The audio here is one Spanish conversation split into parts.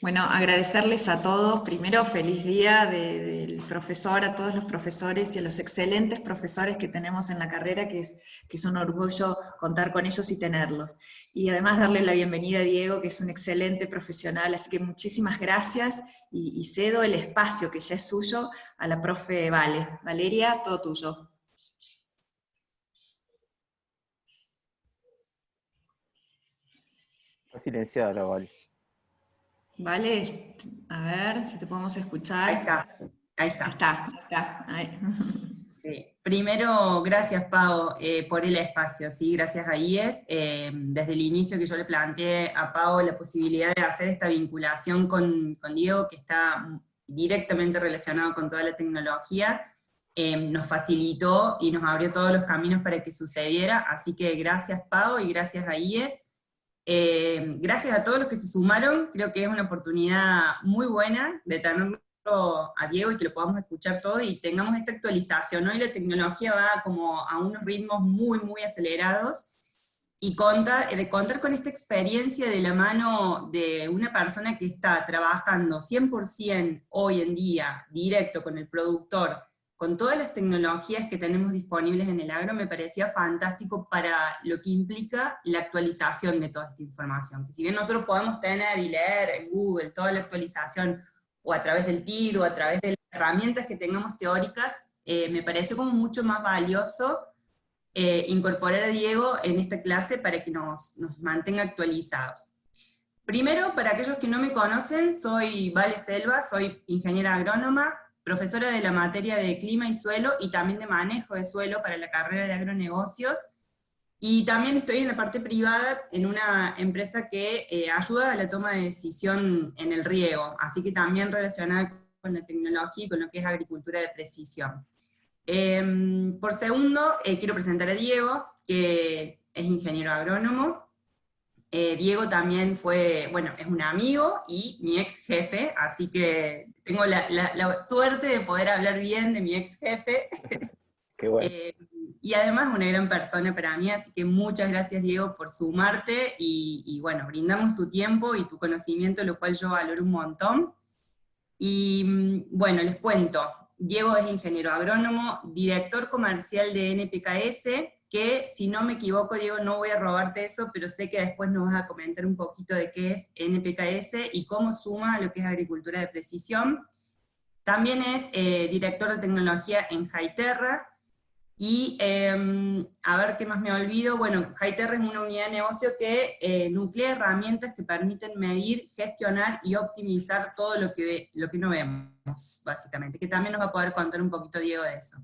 Bueno, agradecerles a todos, primero feliz día del profesor, a todos los profesores y a los excelentes profesores que tenemos en la carrera, que es un orgullo contar con ellos y tenerlos. Y además darle la bienvenida a Diego, que es un excelente profesional, así que muchísimas gracias y cedo el espacio que ya es suyo a la profe Vale. Valeria, todo tuyo. Está silenciada la Vale. Vale, a ver si te podemos Ahí escuchar. está, ahí Ahí está. está, ahí está. Ahí. Primero, gracias Pau por el espacio, ¿sí? Gracias a IES. Desde el inicio que yo le planteé a Pau la posibilidad de hacer esta vinculación con Diego, que está directamente relacionado con toda la tecnología, nos facilitó y nos abrió todos los caminos para que sucediera, así que gracias Pau y gracias a IES. Gracias a todos los que se sumaron, creo que es una oportunidad muy buena de tenerlo a Diego y que lo podamos escuchar todo y tengamos esta actualización. Hoy la tecnología va como a unos ritmos muy acelerados, y contar con esta experiencia de la mano de una persona que está trabajando 100% hoy en día, directo con el productor, con todas las tecnologías que tenemos disponibles en el agro, me parecía fantástico para lo que implica la actualización de toda esta información. Que si bien nosotros podemos tener y leer en Google toda la actualización, o a través del TIR, o a través de las herramientas que tengamos teóricas, me pareció como mucho más valioso incorporar a Diego en esta clase para que nos mantenga actualizados. Primero, para aquellos que no me conocen, soy Vale Selva, soy ingeniera agrónoma, profesora de la materia de clima y suelo y también de manejo de suelo para la carrera de agronegocios, y también estoy en la parte privada en una empresa que ayuda a la toma de decisión en el riego, así que también relacionada con la tecnología y con lo que es agricultura de precisión. Por segundo, quiero presentar a Diego, que es ingeniero agrónomo. Diego también fue, bueno, es un amigo y mi ex jefe, así que tengo la suerte de poder hablar bien de mi ex jefe. Qué bueno. Y además una gran persona para mí, así que muchas gracias Diego por sumarte, y bueno, brindamos tu tiempo y tu conocimiento, lo cual yo valoro un montón. Y bueno, les cuento, Diego es ingeniero agrónomo, director comercial de NPKS, que si no me equivoco, Diego, no voy a robarte eso, pero sé que después nos vas a comentar un poquito de qué es NPKS y cómo suma a lo que es agricultura de precisión. También es director de tecnología en Hyterra, y a ver qué más me olvido. Bueno, Hyterra es una unidad de negocio que nuclea herramientas que permiten medir, gestionar y optimizar todo lo que no vemos, básicamente, que también nos va a poder contar un poquito Diego de eso.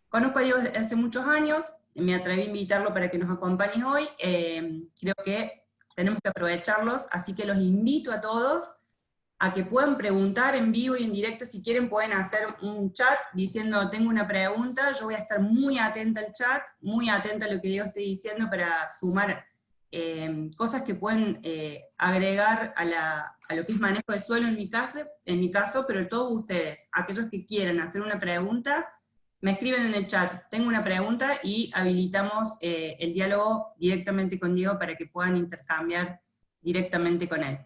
Conozco a Diego desde hace muchos años, me atreví a invitarlo para que nos acompañe hoy, creo que tenemos que aprovecharlos, así que los invito a todos a que puedan preguntar en vivo y en directo. Si quieren pueden hacer un chat diciendo tengo una pregunta, yo voy a estar muy atenta al chat, muy atenta a lo que Diego esté diciendo para sumar cosas que pueden agregar a lo que es manejo de suelo en mi caso, pero todos ustedes, aquellos que quieran hacer una pregunta, me escriben en el chat, tengo una pregunta, y habilitamos el diálogo directamente con Diego para que puedan intercambiar directamente con él.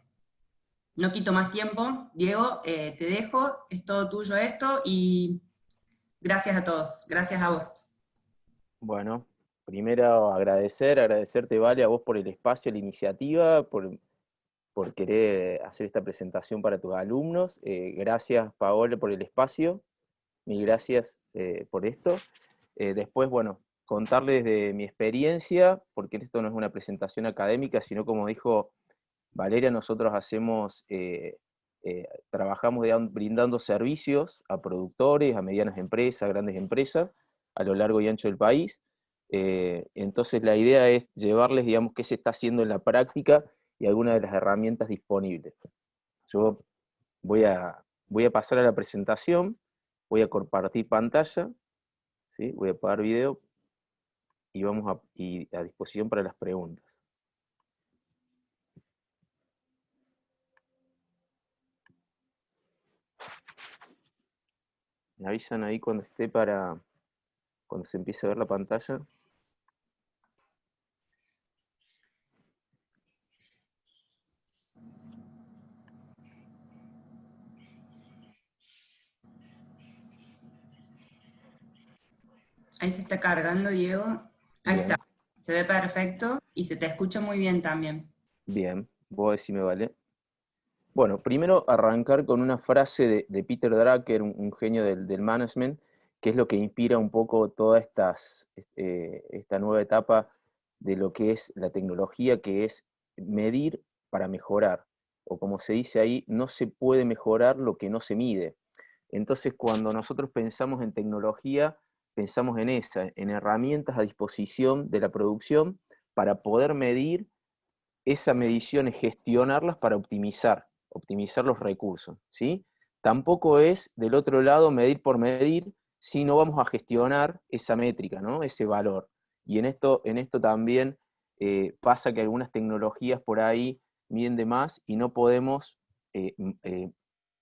No quito más tiempo, Diego, te dejo, es todo tuyo esto, y gracias a todos, gracias a vos. Bueno, primero agradecerte, Vale, a vos por el espacio, la iniciativa, por querer hacer esta presentación para tus alumnos. Gracias, Paola, por el espacio. Mil gracias por esto. Después, bueno, contarles de mi experiencia, porque esto no es una presentación académica, sino como dijo Valeria, nosotros trabajamos brindando servicios a productores, a medianas empresas, a grandes empresas, a lo largo y ancho del país. Entonces la idea es llevarles, digamos, qué se está haciendo en la práctica y algunas de las herramientas disponibles. Yo voy a pasar a la presentación, voy a compartir pantalla, ¿sí? Voy a apagar video y vamos a disposición para las preguntas. Me avisan ahí cuando cuando se empiece a ver la pantalla. Ahí se está cargando, Diego. Ahí Bien, está. Se ve perfecto y se te escucha muy bien también. bien, vos decime, ¿vale? Bueno, primero arrancar con una frase de Peter Drucker, un genio del management, que es lo que inspira un poco toda esta nueva etapa de lo que es la tecnología, que es medir para mejorar. O como se dice ahí, no se puede mejorar lo que no se mide. Entonces, cuando nosotros pensamos en tecnología, pensamos en en herramientas a disposición de la producción para poder medir esa medición, es gestionarlas para optimizar los recursos, ¿sí? Tampoco es, del otro lado, medir por medir, si no vamos a gestionar esa métrica, ¿no? Ese valor. Y en esto también pasa que algunas tecnologías por ahí miden de más y no podemos,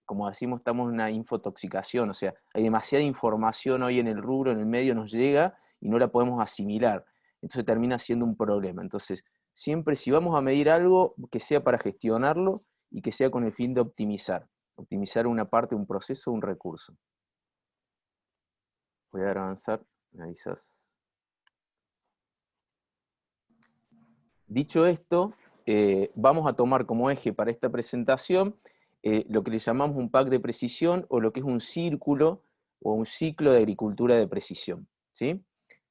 como decimos, estamos en una infotoxicación, o sea, hay demasiada información hoy en el rubro, en el medio nos llega y no la podemos asimilar. Entonces termina siendo un problema. Entonces, siempre si vamos a medir algo, que sea para gestionarlo y que sea con el fin de optimizar una parte, un proceso, un recurso. Voy a avanzar, me avisas. Dicho esto, vamos a tomar como eje para esta presentación lo que le llamamos un pack de precisión o lo que es un círculo o un ciclo de agricultura de precisión, ¿sí?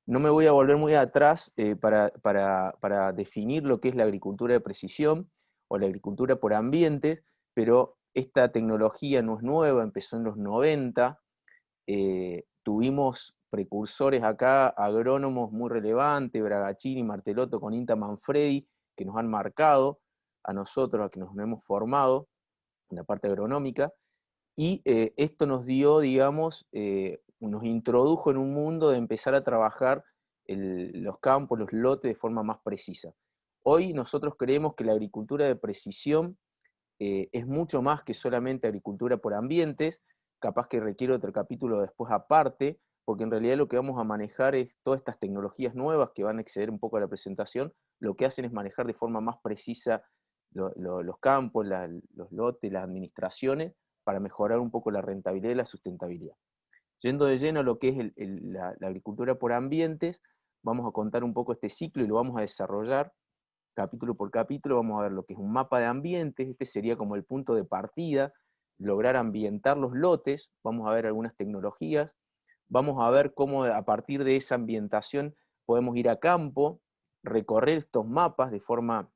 No me voy a volver muy atrás para definir lo que es la agricultura de precisión o la agricultura por ambiente, pero esta tecnología no es nueva, empezó en los 90, tuvimos precursores acá, agrónomos muy relevantes, Bragacini, Martelotto con Inta Manfredi, que nos han marcado a nosotros, a que nos hemos formado en la parte agronómica, y esto nos dio, digamos, nos introdujo en un mundo de empezar a trabajar los campos, los lotes de forma más precisa. Hoy nosotros creemos que la agricultura de precisión es mucho más que solamente agricultura por ambientes, capaz que requiere otro capítulo después aparte, porque en realidad lo que vamos a manejar es todas estas tecnologías nuevas que van a exceder un poco a la presentación, lo que hacen es manejar de forma más precisa los campos, los lotes, las administraciones, para mejorar un poco la rentabilidad y la sustentabilidad. Yendo de lleno a lo que es la agricultura por ambientes, vamos a contar un poco este ciclo y lo vamos a desarrollar capítulo por capítulo. Vamos a ver lo que es un mapa de ambientes, este sería como el punto de partida, lograr ambientar los lotes, vamos a ver algunas tecnologías, vamos a ver cómo a partir de esa ambientación podemos ir a campo, recorrer estos mapas de forma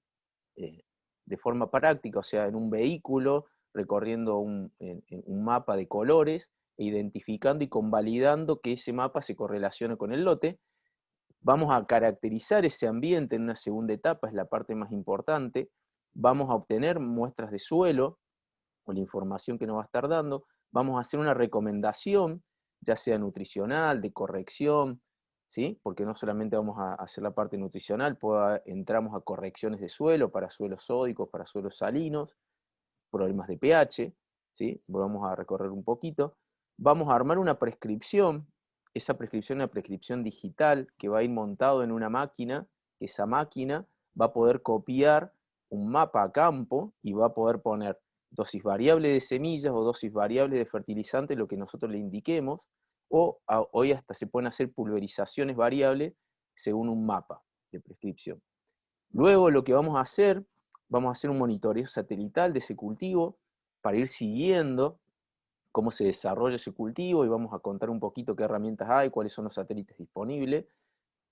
práctica, o sea, en un vehículo, recorriendo un mapa de colores, e identificando y convalidando que ese mapa se correlaciona con el lote. Vamos a caracterizar ese ambiente en una segunda etapa, es la parte más importante. Vamos a obtener muestras de suelo, o la información que nos va a estar dando. Vamos a hacer una recomendación, ya sea nutricional, de corrección, ¿sí? Porque no solamente vamos a hacer la parte nutricional, entramos a correcciones de suelo, para suelos sódicos, para suelos salinos, problemas de pH, ¿sí? Vamos a recorrer un poquito. Vamos a armar una prescripción, esa prescripción es una prescripción digital que va a ir montado en una máquina, que esa máquina va a poder copiar un mapa a campo y va a poder poner dosis variable de semillas o dosis variable de fertilizante, lo que nosotros le indiquemos, o hoy hasta se pueden hacer pulverizaciones variables según un mapa de prescripción. Luego lo que vamos a hacer un monitoreo satelital de ese cultivo para ir siguiendo cómo se desarrolla ese cultivo y vamos a contar un poquito qué herramientas hay, cuáles son los satélites disponibles,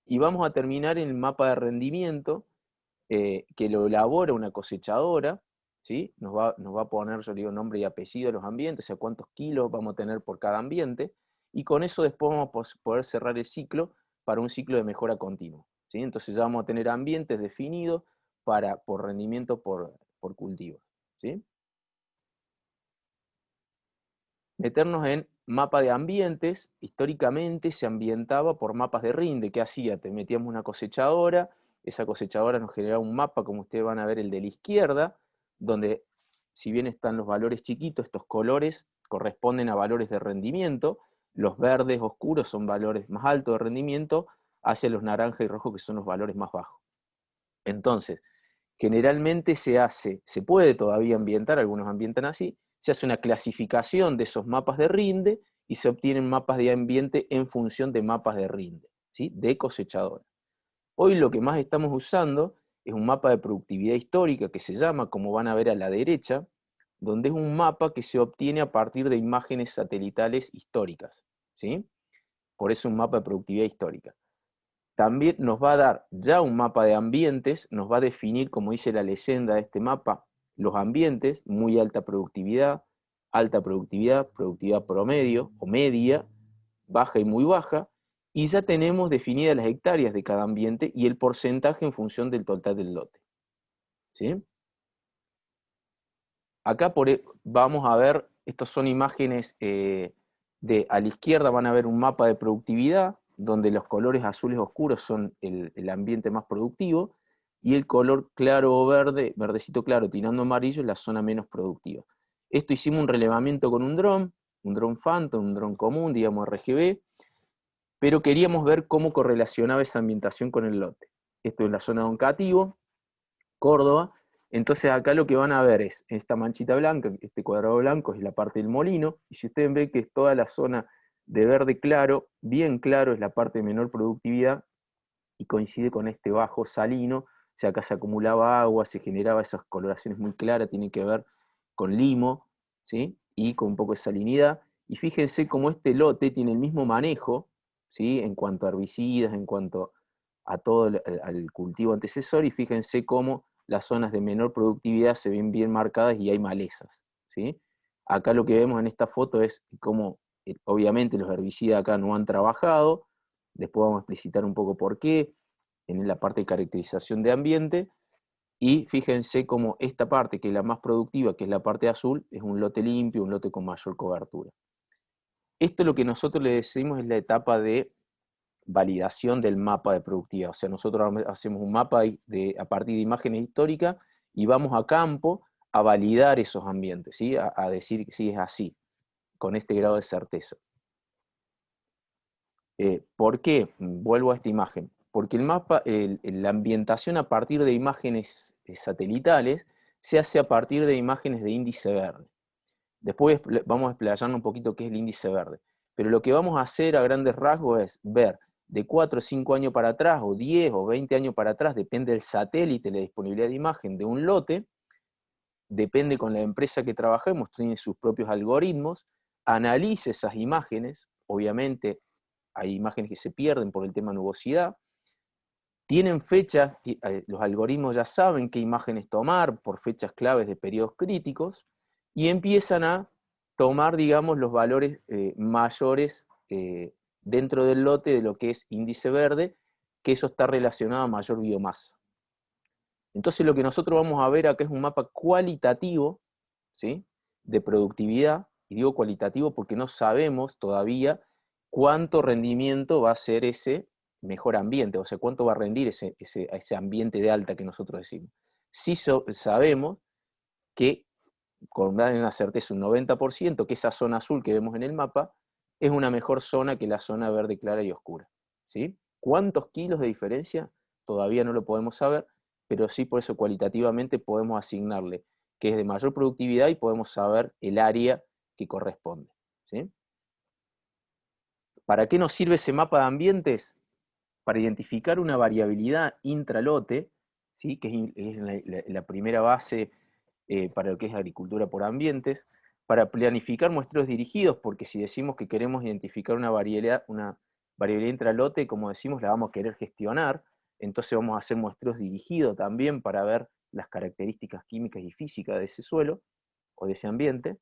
y vamos a terminar en el mapa de rendimiento que lo elabora una cosechadora, ¿sí? Nos va a poner, yo le digo, nombre y apellido de los ambientes, o sea, cuántos kilos vamos a tener por cada ambiente, y con eso después vamos a poder cerrar el ciclo para un ciclo de mejora continua, ¿sí? Entonces ya vamos a tener ambientes definidos por rendimiento por cultivo, ¿sí? Meternos en mapa de ambientes, históricamente se ambientaba por mapas de rinde. ¿Qué hacía? Te metíamos una cosechadora, esa cosechadora nos generaba un mapa, como ustedes van a ver el de la izquierda, donde si bien están los valores chiquitos, estos colores corresponden a valores de rendimiento, los verdes oscuros son valores más altos de rendimiento, hacia los naranja y rojo que son los valores más bajos. Entonces, generalmente se puede todavía ambientar, algunos ambientan así, se hace una clasificación de esos mapas de rinde y se obtienen mapas de ambiente en función de mapas de rinde. ¿sí? De cosechadora. Hoy lo que más estamos usando es un mapa de productividad histórica que se llama, como van a ver a la derecha, donde es un mapa que se obtiene a partir de imágenes satelitales históricas, ¿sí? Por eso un mapa de productividad histórica. También nos va a dar ya un mapa de ambientes, nos va a definir, como dice la leyenda de este mapa, los ambientes, muy alta productividad, productividad promedio o media, baja y muy baja, y ya tenemos definidas las hectáreas de cada ambiente y el porcentaje en función del total del lote. ¿Sí? Acá vamos a ver, estas son imágenes a la izquierda van a ver un mapa de productividad, donde los colores azules oscuros son el ambiente más productivo, y el color claro o verde, verdecito claro tirando amarillo, es la zona menos productiva. Esto hicimos un relevamiento con un dron Phantom, un dron común, digamos RGB, pero queríamos ver cómo correlacionaba esa ambientación con el lote. Esto es la zona de Oncativo, Córdoba. Entonces acá lo que van a ver es esta manchita blanca, este cuadrado blanco es la parte del molino, y si ustedes ven que es toda la zona de verde claro, bien claro, es la parte de menor productividad, y coincide con este bajo salino, o sea, acá se acumulaba agua, se generaba esas coloraciones muy claras, tiene que ver con limo, ¿sí? Y con un poco de salinidad, y fíjense cómo este lote tiene el mismo manejo, ¿sí? En cuanto a herbicidas, en cuanto a todo al cultivo antecesor, y fíjense cómo las zonas de menor productividad se ven bien marcadas y hay malezas, ¿sí? Acá lo que vemos en esta foto es cómo, obviamente los herbicidas acá no han trabajado, después vamos a explicitar un poco por qué, en la parte de caracterización de ambiente, y fíjense cómo esta parte, que es la más productiva, que es la parte azul, es un lote limpio, un lote con mayor cobertura. Esto lo que nosotros le decimos es la etapa de validación del mapa de productividad. O sea, nosotros hacemos un mapa a partir de imágenes históricas y vamos a campo a validar esos ambientes, ¿sí? A decir si es así, con este grado de certeza. ¿Por qué? Vuelvo a esta imagen. Porque el mapa, la ambientación a partir de imágenes satelitales se hace a partir de imágenes de índice verde. Después vamos a explayarnos un poquito qué es el índice verde. Pero lo que vamos a hacer a grandes rasgos es ver de 4 o 5 años para atrás, o 10 o 20 años para atrás, depende del satélite, la disponibilidad de imagen de un lote, depende con la empresa que trabajemos, tiene sus propios algoritmos, analice esas imágenes, obviamente hay imágenes que se pierden por el tema nubosidad, tienen fechas, los algoritmos ya saben qué imágenes tomar por fechas claves de periodos críticos, y empiezan a tomar, digamos, los valores mayores dentro del lote de lo que es índice verde, que eso está relacionado a mayor biomasa. Entonces lo que nosotros vamos a ver acá es un mapa cualitativo, ¿sí? De productividad, y digo cualitativo porque no sabemos todavía cuánto rendimiento va a ser ese mejor ambiente, o sea, cuánto va a rendir ese ambiente de alta que nosotros decimos. Sí sabemos que, con una certeza un 90%, que esa zona azul que vemos en el mapa es una mejor zona que la zona verde clara y oscura, ¿sí? ¿Cuántos kilos de diferencia? Todavía no lo podemos saber, pero sí por eso cualitativamente podemos asignarle que es de mayor productividad y podemos saber el área que corresponde, ¿sí? ¿Para qué nos sirve ese mapa de ambientes? Para identificar una variabilidad intralote, ¿sí? Que es la primera base para lo que es agricultura por ambientes, para planificar muestreos dirigidos, porque si decimos que queremos identificar una variabilidad intralote, como decimos, la vamos a querer gestionar, entonces vamos a hacer muestreos dirigidos también para ver las características químicas y físicas de ese suelo o de ese ambiente,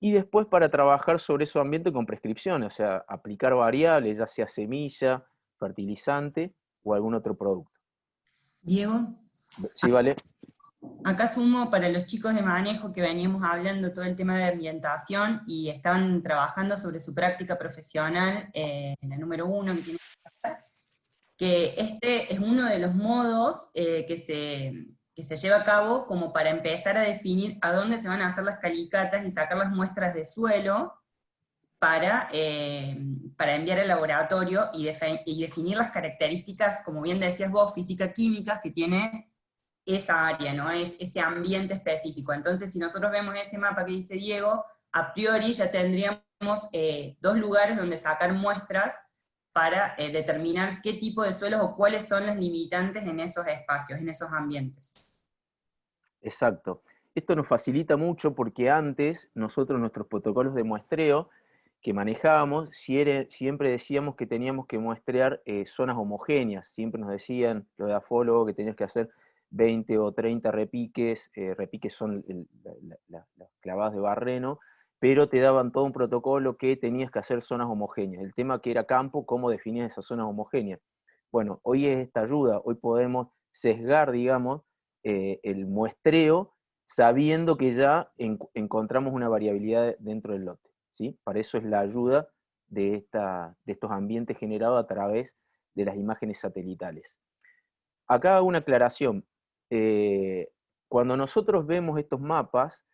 y después para trabajar sobre ese ambiente con prescripciones, o sea, aplicar variables, ya sea semilla, fertilizante o algún otro producto. Diego, Sí, vale. acá sumo para los chicos de manejo que veníamos hablando todo el tema de ambientación y estaban trabajando sobre su práctica profesional, la número 1 que tienen que hacer, que este es uno de los modos que se lleva a cabo como para empezar a definir a dónde se van a hacer las calicatas y sacar las muestras de suelo para enviar al laboratorio y definir las características, como bien decías vos, física-químicas que tiene esa área, ¿no? Es ese ambiente específico. Entonces, si nosotros vemos ese mapa que dice Diego, a priori ya tendríamos 2 lugares donde sacar muestras para determinar qué tipo de suelos o cuáles son los limitantes en esos espacios, en esos ambientes. Exacto. Esto nos facilita mucho porque antes nosotros nuestros protocolos de muestreo que manejábamos, siempre decíamos que teníamos que muestrear zonas homogéneas, siempre nos decían los de afólogo que tenías que hacer 20 o 30 repiques, repiques son las clavadas de barreno, pero te daban todo un protocolo que tenías que hacer zonas homogéneas. El tema que era campo, ¿cómo definías esas zonas homogéneas? Bueno, hoy es esta ayuda, hoy podemos sesgar, digamos, el muestreo sabiendo que ya encontramos una variabilidad dentro del lote, ¿sí? Para eso es la ayuda de estos ambientes generados a través de las imágenes satelitales. Acá hago una aclaración. Cuando nosotros vemos estos mapas,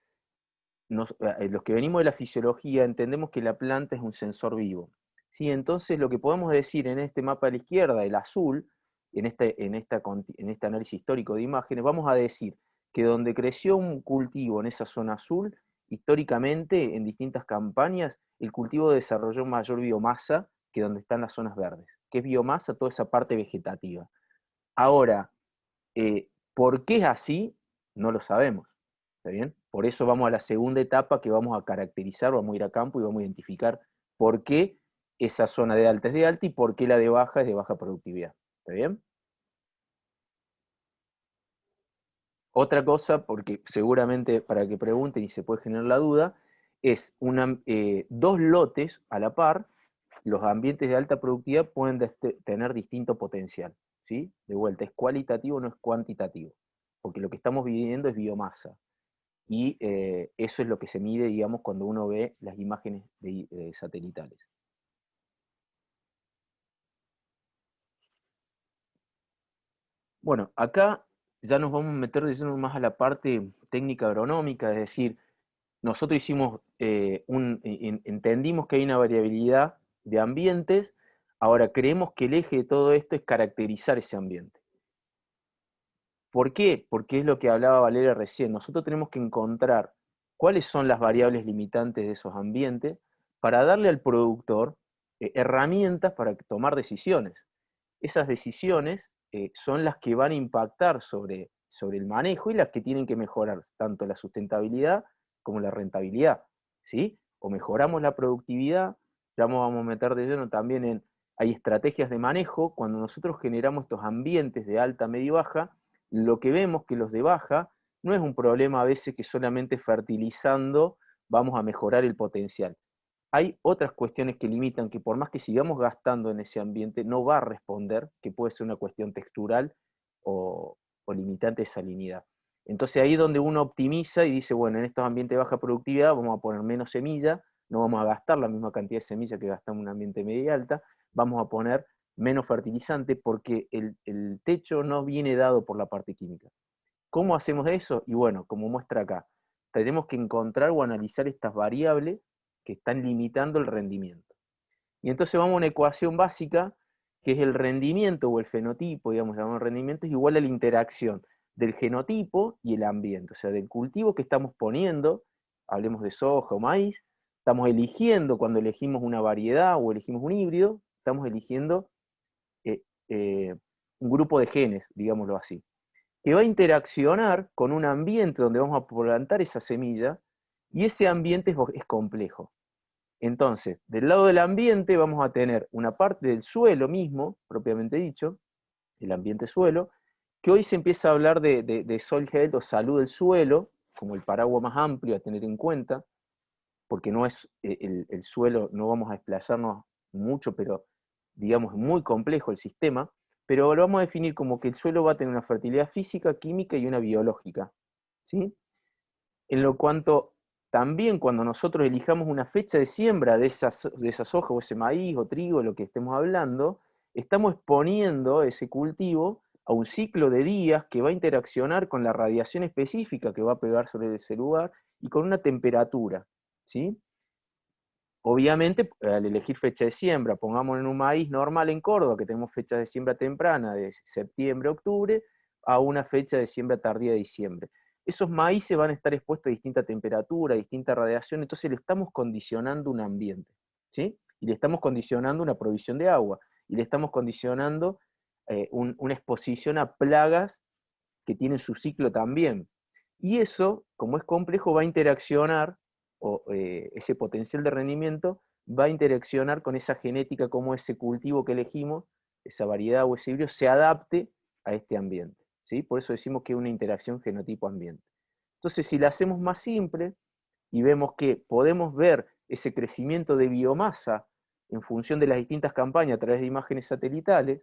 los que venimos de la fisiología entendemos que la planta es un sensor vivo, ¿sí? Entonces lo que podemos decir en este mapa de la izquierda, el azul, en este análisis histórico de imágenes, vamos a decir que donde creció un cultivo en esa zona azul, históricamente, en distintas campañas, el cultivo desarrolló mayor biomasa que donde están las zonas verdes. ¿Qué es biomasa? Toda esa parte vegetativa. Ahora, ¿por qué es así? No lo sabemos. ¿Está bien? Por eso vamos a la segunda etapa que vamos a caracterizar, vamos a ir a campo y vamos a identificar por qué esa zona de alta es de alta y por qué la de baja es de baja productividad. ¿Está bien? Otra cosa, porque seguramente para que pregunten y se puede generar la duda, es dos lotes a la par, los ambientes de alta productividad pueden tener distinto potencial, ¿sí? De vuelta, es cualitativo, no es cuantitativo, porque lo que estamos viviendo es biomasa, y eso es lo que se mide, digamos, cuando uno ve las imágenes satelitales. Bueno, acá ya nos vamos a meter de lleno más a la parte técnica agronómica, es decir, nosotros entendimos que hay una variabilidad de ambientes, ahora creemos que el eje de todo esto es caracterizar ese ambiente. ¿Por qué? Porque es lo que hablaba Valeria recién, nosotros tenemos que encontrar cuáles son las variables limitantes de esos ambientes para darle al productor herramientas para tomar decisiones. Esas decisiones son las que van a impactar sobre el manejo y las que tienen que mejorar tanto la sustentabilidad como la rentabilidad, ¿sí? O mejoramos la productividad, ya nos vamos a meter de lleno también hay estrategias de manejo, cuando nosotros generamos estos ambientes de alta, media y baja, lo que vemos que los de baja no es un problema a veces que solamente fertilizando vamos a mejorar el potencial. Hay otras cuestiones que limitan, que por más que sigamos gastando en ese ambiente, no va a responder, que puede ser una cuestión textural o limitante de salinidad. Entonces ahí es donde uno optimiza y dice, bueno, en estos ambientes de baja productividad vamos a poner menos semilla, no vamos a gastar la misma cantidad de semilla que gastamos en un ambiente medio y alta, vamos a poner menos fertilizante porque el techo no viene dado por la parte química. ¿Cómo hacemos eso? Y bueno, como muestra acá, tenemos que encontrar o analizar estas variables que están limitando el rendimiento. Y entonces vamos a una ecuación básica, que es el rendimiento o el fenotipo, digamos, llamamos rendimiento, es igual a la interacción del genotipo y el ambiente, o sea, del cultivo que estamos poniendo, hablemos de soja o maíz, estamos eligiendo, cuando elegimos una variedad o elegimos un híbrido, estamos eligiendo eh, eh, un grupo de genes, digámoslo así, que va a interaccionar con un ambiente donde vamos a plantar esa semilla, y ese ambiente es complejo. Entonces, del lado del ambiente vamos a tener una parte del suelo mismo, propiamente dicho, el ambiente suelo, que hoy se empieza a hablar de soil health o salud del suelo, como el paraguas más amplio a tener en cuenta, porque no es el suelo, no vamos a explayarnos mucho, pero digamos muy complejo el sistema, pero lo vamos a definir como que el suelo va a tener una fertilidad física, química y una biológica, ¿sí? En lo cuanto también cuando nosotros elijamos una fecha de siembra de esas hojas o ese maíz o trigo, lo que estemos hablando, estamos exponiendo ese cultivo a un ciclo de días que va a interaccionar con la radiación específica que va a pegar sobre ese lugar y con una temperatura, ¿sí? Obviamente, al elegir fecha de siembra, pongamos en un maíz normal en Córdoba, que tenemos fecha de siembra temprana de septiembre, octubre, a una fecha de siembra tardía de diciembre. Esos maíces van a estar expuestos a distinta temperatura, a distinta radiación, entonces le estamos condicionando un ambiente, ¿sí? Y le estamos condicionando una provisión de agua. y le estamos condicionando una exposición a plagas que tienen su ciclo también. Y eso, como es complejo, va a interaccionar, o ese potencial de rendimiento, va a interaccionar con esa genética, como ese cultivo que elegimos, esa variedad o ese híbrido, se adapte a este ambiente, ¿sí? Por eso decimos que es una interacción genotipo-ambiente. Entonces, si la hacemos más simple, y vemos que podemos ver ese crecimiento de biomasa en función de las distintas campañas a través de imágenes satelitales,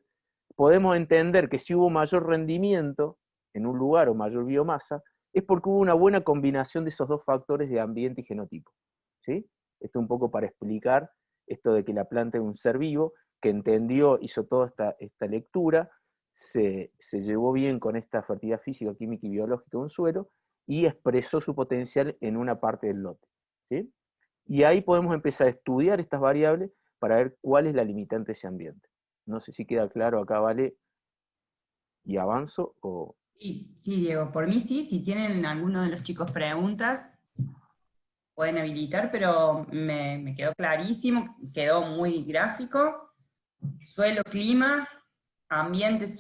podemos entender que si hubo mayor rendimiento en un lugar o mayor biomasa, es porque hubo una buena combinación de esos dos factores de ambiente y genotipo, ¿sí? Esto un poco para explicar esto de que la planta es un ser vivo, que entendió, hizo toda esta lectura, se llevó bien con esta fertilidad física, química y biológica de un suelo, y expresó su potencial en una parte del lote, ¿sí? Y ahí podemos empezar a estudiar estas variables para ver cuál es la limitante de ese ambiente. No sé si queda claro acá, ¿vale? Y avanzo, o... Sí, sí, Diego, por mí sí, si tienen alguno de los chicos preguntas, pueden habilitar, pero me quedó clarísimo, quedó muy gráfico. Suelo, clima, ambientes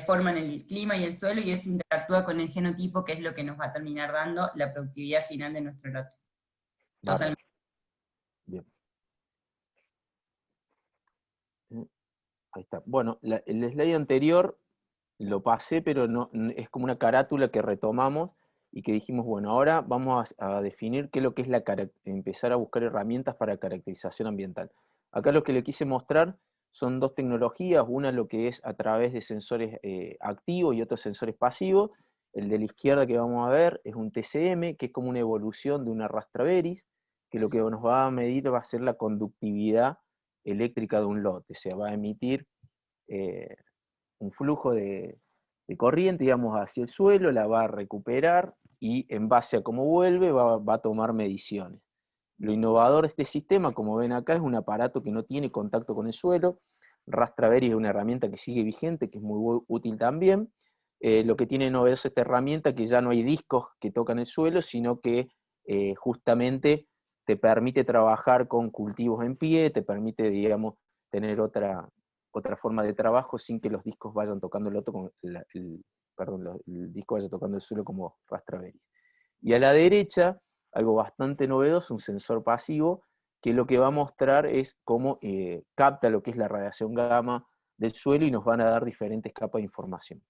forman el clima y el suelo, y eso interactúa con el genotipo, que es lo que nos va a terminar dando la productividad final de nuestro lote. Bárbaro. Totalmente. Bien. Ahí está. Bueno, el slide anterior lo pasé, pero no, es como una carátula que retomamos y que dijimos, bueno, ahora vamos a definir qué es lo que es empezar a buscar herramientas para caracterización ambiental. Acá lo que le quise mostrar son dos tecnologías, una lo que es a través de sensores activos y otros sensores pasivos. El de la izquierda que vamos a ver es un TCM, que es como una evolución de una Rastraveris, que lo que nos va a medir va a ser la conductividad eléctrica de un lote, se va a emitir un flujo de corriente, digamos, hacia el suelo, la va a recuperar y en base a cómo vuelve va a tomar mediciones. Lo innovador de este sistema, como ven acá, es un aparato que no tiene contacto con el suelo. Rastraveris es una herramienta que sigue vigente, que es muy útil también. Lo que tiene novedoso esta herramienta, que ya no hay discos que tocan el suelo, sino que justamente te permite trabajar con cultivos en pie, te permite, digamos, tener otra forma de trabajo sin que los discos vayan tocando el disco vaya tocando el suelo como Rastraveris. Y a la derecha, algo bastante novedoso, un sensor pasivo, que lo que va a mostrar es cómo capta lo que es la radiación gamma del suelo y nos van a dar diferentes capas de información.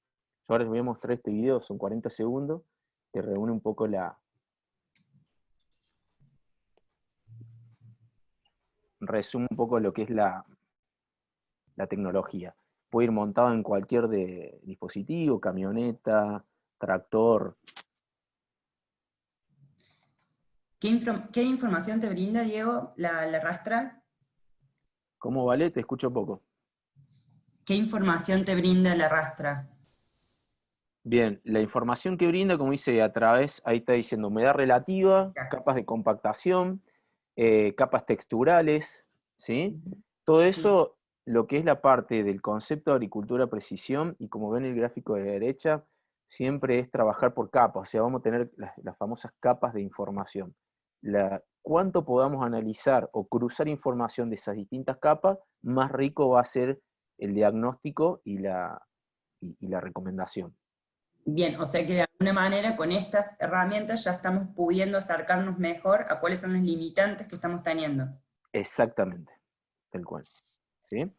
Yo ahora les voy a mostrar este video, son 40 segundos, que reúne un poco resume un poco lo que es la tecnología. Puede ir montado en cualquier dispositivo, camioneta, tractor. ¿Qué información te brinda, Diego, la Rastra? ¿Cómo vale? Te escucho poco. ¿Qué información te brinda la Rastra? Bien, la información que brinda, como dice, a través, ahí está diciendo humedad relativa, capas de compactación, capas texturales, ¿sí? Todo eso, lo que es la parte del concepto de agricultura precisión, y como ven el gráfico de la derecha, siempre es trabajar por capas, o sea, vamos a tener las famosas capas de información. Cuánto podamos analizar o cruzar información de esas distintas capas, más rico va a ser el diagnóstico y la recomendación. Bien, o sea que de alguna manera con estas herramientas ya estamos pudiendo acercarnos mejor a cuáles son los limitantes que estamos teniendo. Exactamente, tal cual. ¿Sí?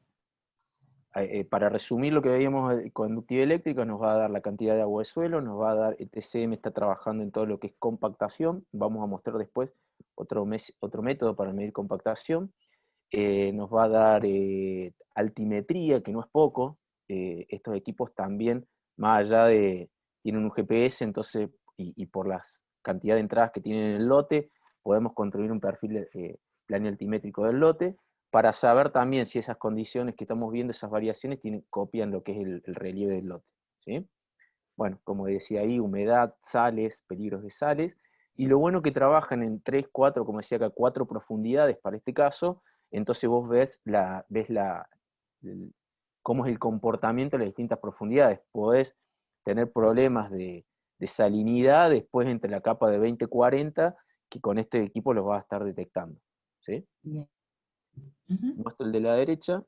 Para resumir lo que veíamos, conductividad eléctrica nos va a dar la cantidad de agua de suelo, nos va a dar, el TCM está trabajando en todo lo que es compactación, vamos a mostrar después otro método para medir compactación, nos va a dar altimetría, que no es poco, estos equipos también, más allá de, tienen un GPS, entonces, y por la cantidad de entradas que tienen en el lote, podemos construir un perfil plano altimétrico del lote, para saber también si esas condiciones que estamos viendo, esas variaciones, copian lo que es el relieve del lote, ¿sí? Bueno, como decía ahí, humedad, sales, peligros de sales, y lo bueno que trabajan en 3, 4, como decía acá, 4 profundidades para este caso, entonces vos ves cómo es el comportamiento de las distintas profundidades. Podés tener problemas de salinidad después entre la capa de 20, 40, que con este equipo los vas a estar detectando, ¿sí? Bien. Muestro el de la derecha.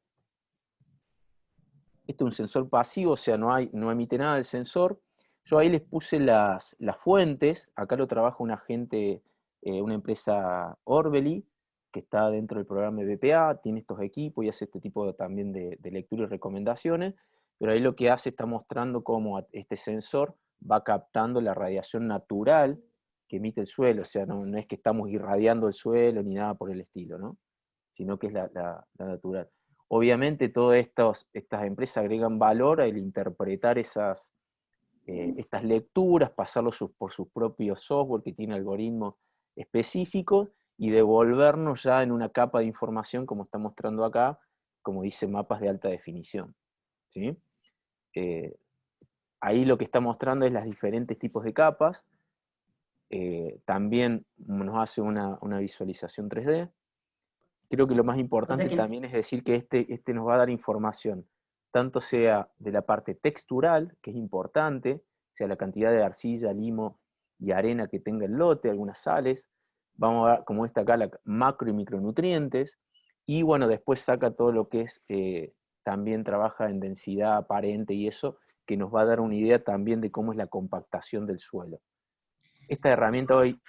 Este es un sensor pasivo, o sea, no emite nada el sensor. Yo ahí les puse las fuentes, acá lo trabaja una gente, una empresa Orbeli, que está dentro del programa de BPA, tiene estos equipos y hace este tipo también de lectura y recomendaciones, pero ahí lo que hace está mostrando cómo este sensor va captando la radiación natural que emite el suelo, o sea, no es que estamos irradiando el suelo ni nada por el estilo, ¿no? Sino que es la natural. Obviamente todas estas empresas agregan valor al interpretar estas lecturas, pasarlos por sus propios software que tiene algoritmos específicos y devolvernos ya en una capa de información, como está mostrando acá, como dice, mapas de alta definición. ¿Sí? Ahí lo que está mostrando es los diferentes tipos de capas. También nos hace una visualización 3D. Creo que lo más O sea importante que, también es decir que este nos va a dar información, tanto sea de la parte textural, que es importante, sea la cantidad de arcilla, limo y arena que tenga el lote, algunas sales, vamos a ver, como está acá, la macro y micronutrientes, y bueno, después saca todo lo que es, también trabaja en densidad aparente y eso, que nos va a dar una idea también de cómo es la compactación del suelo. Esta herramienta hoy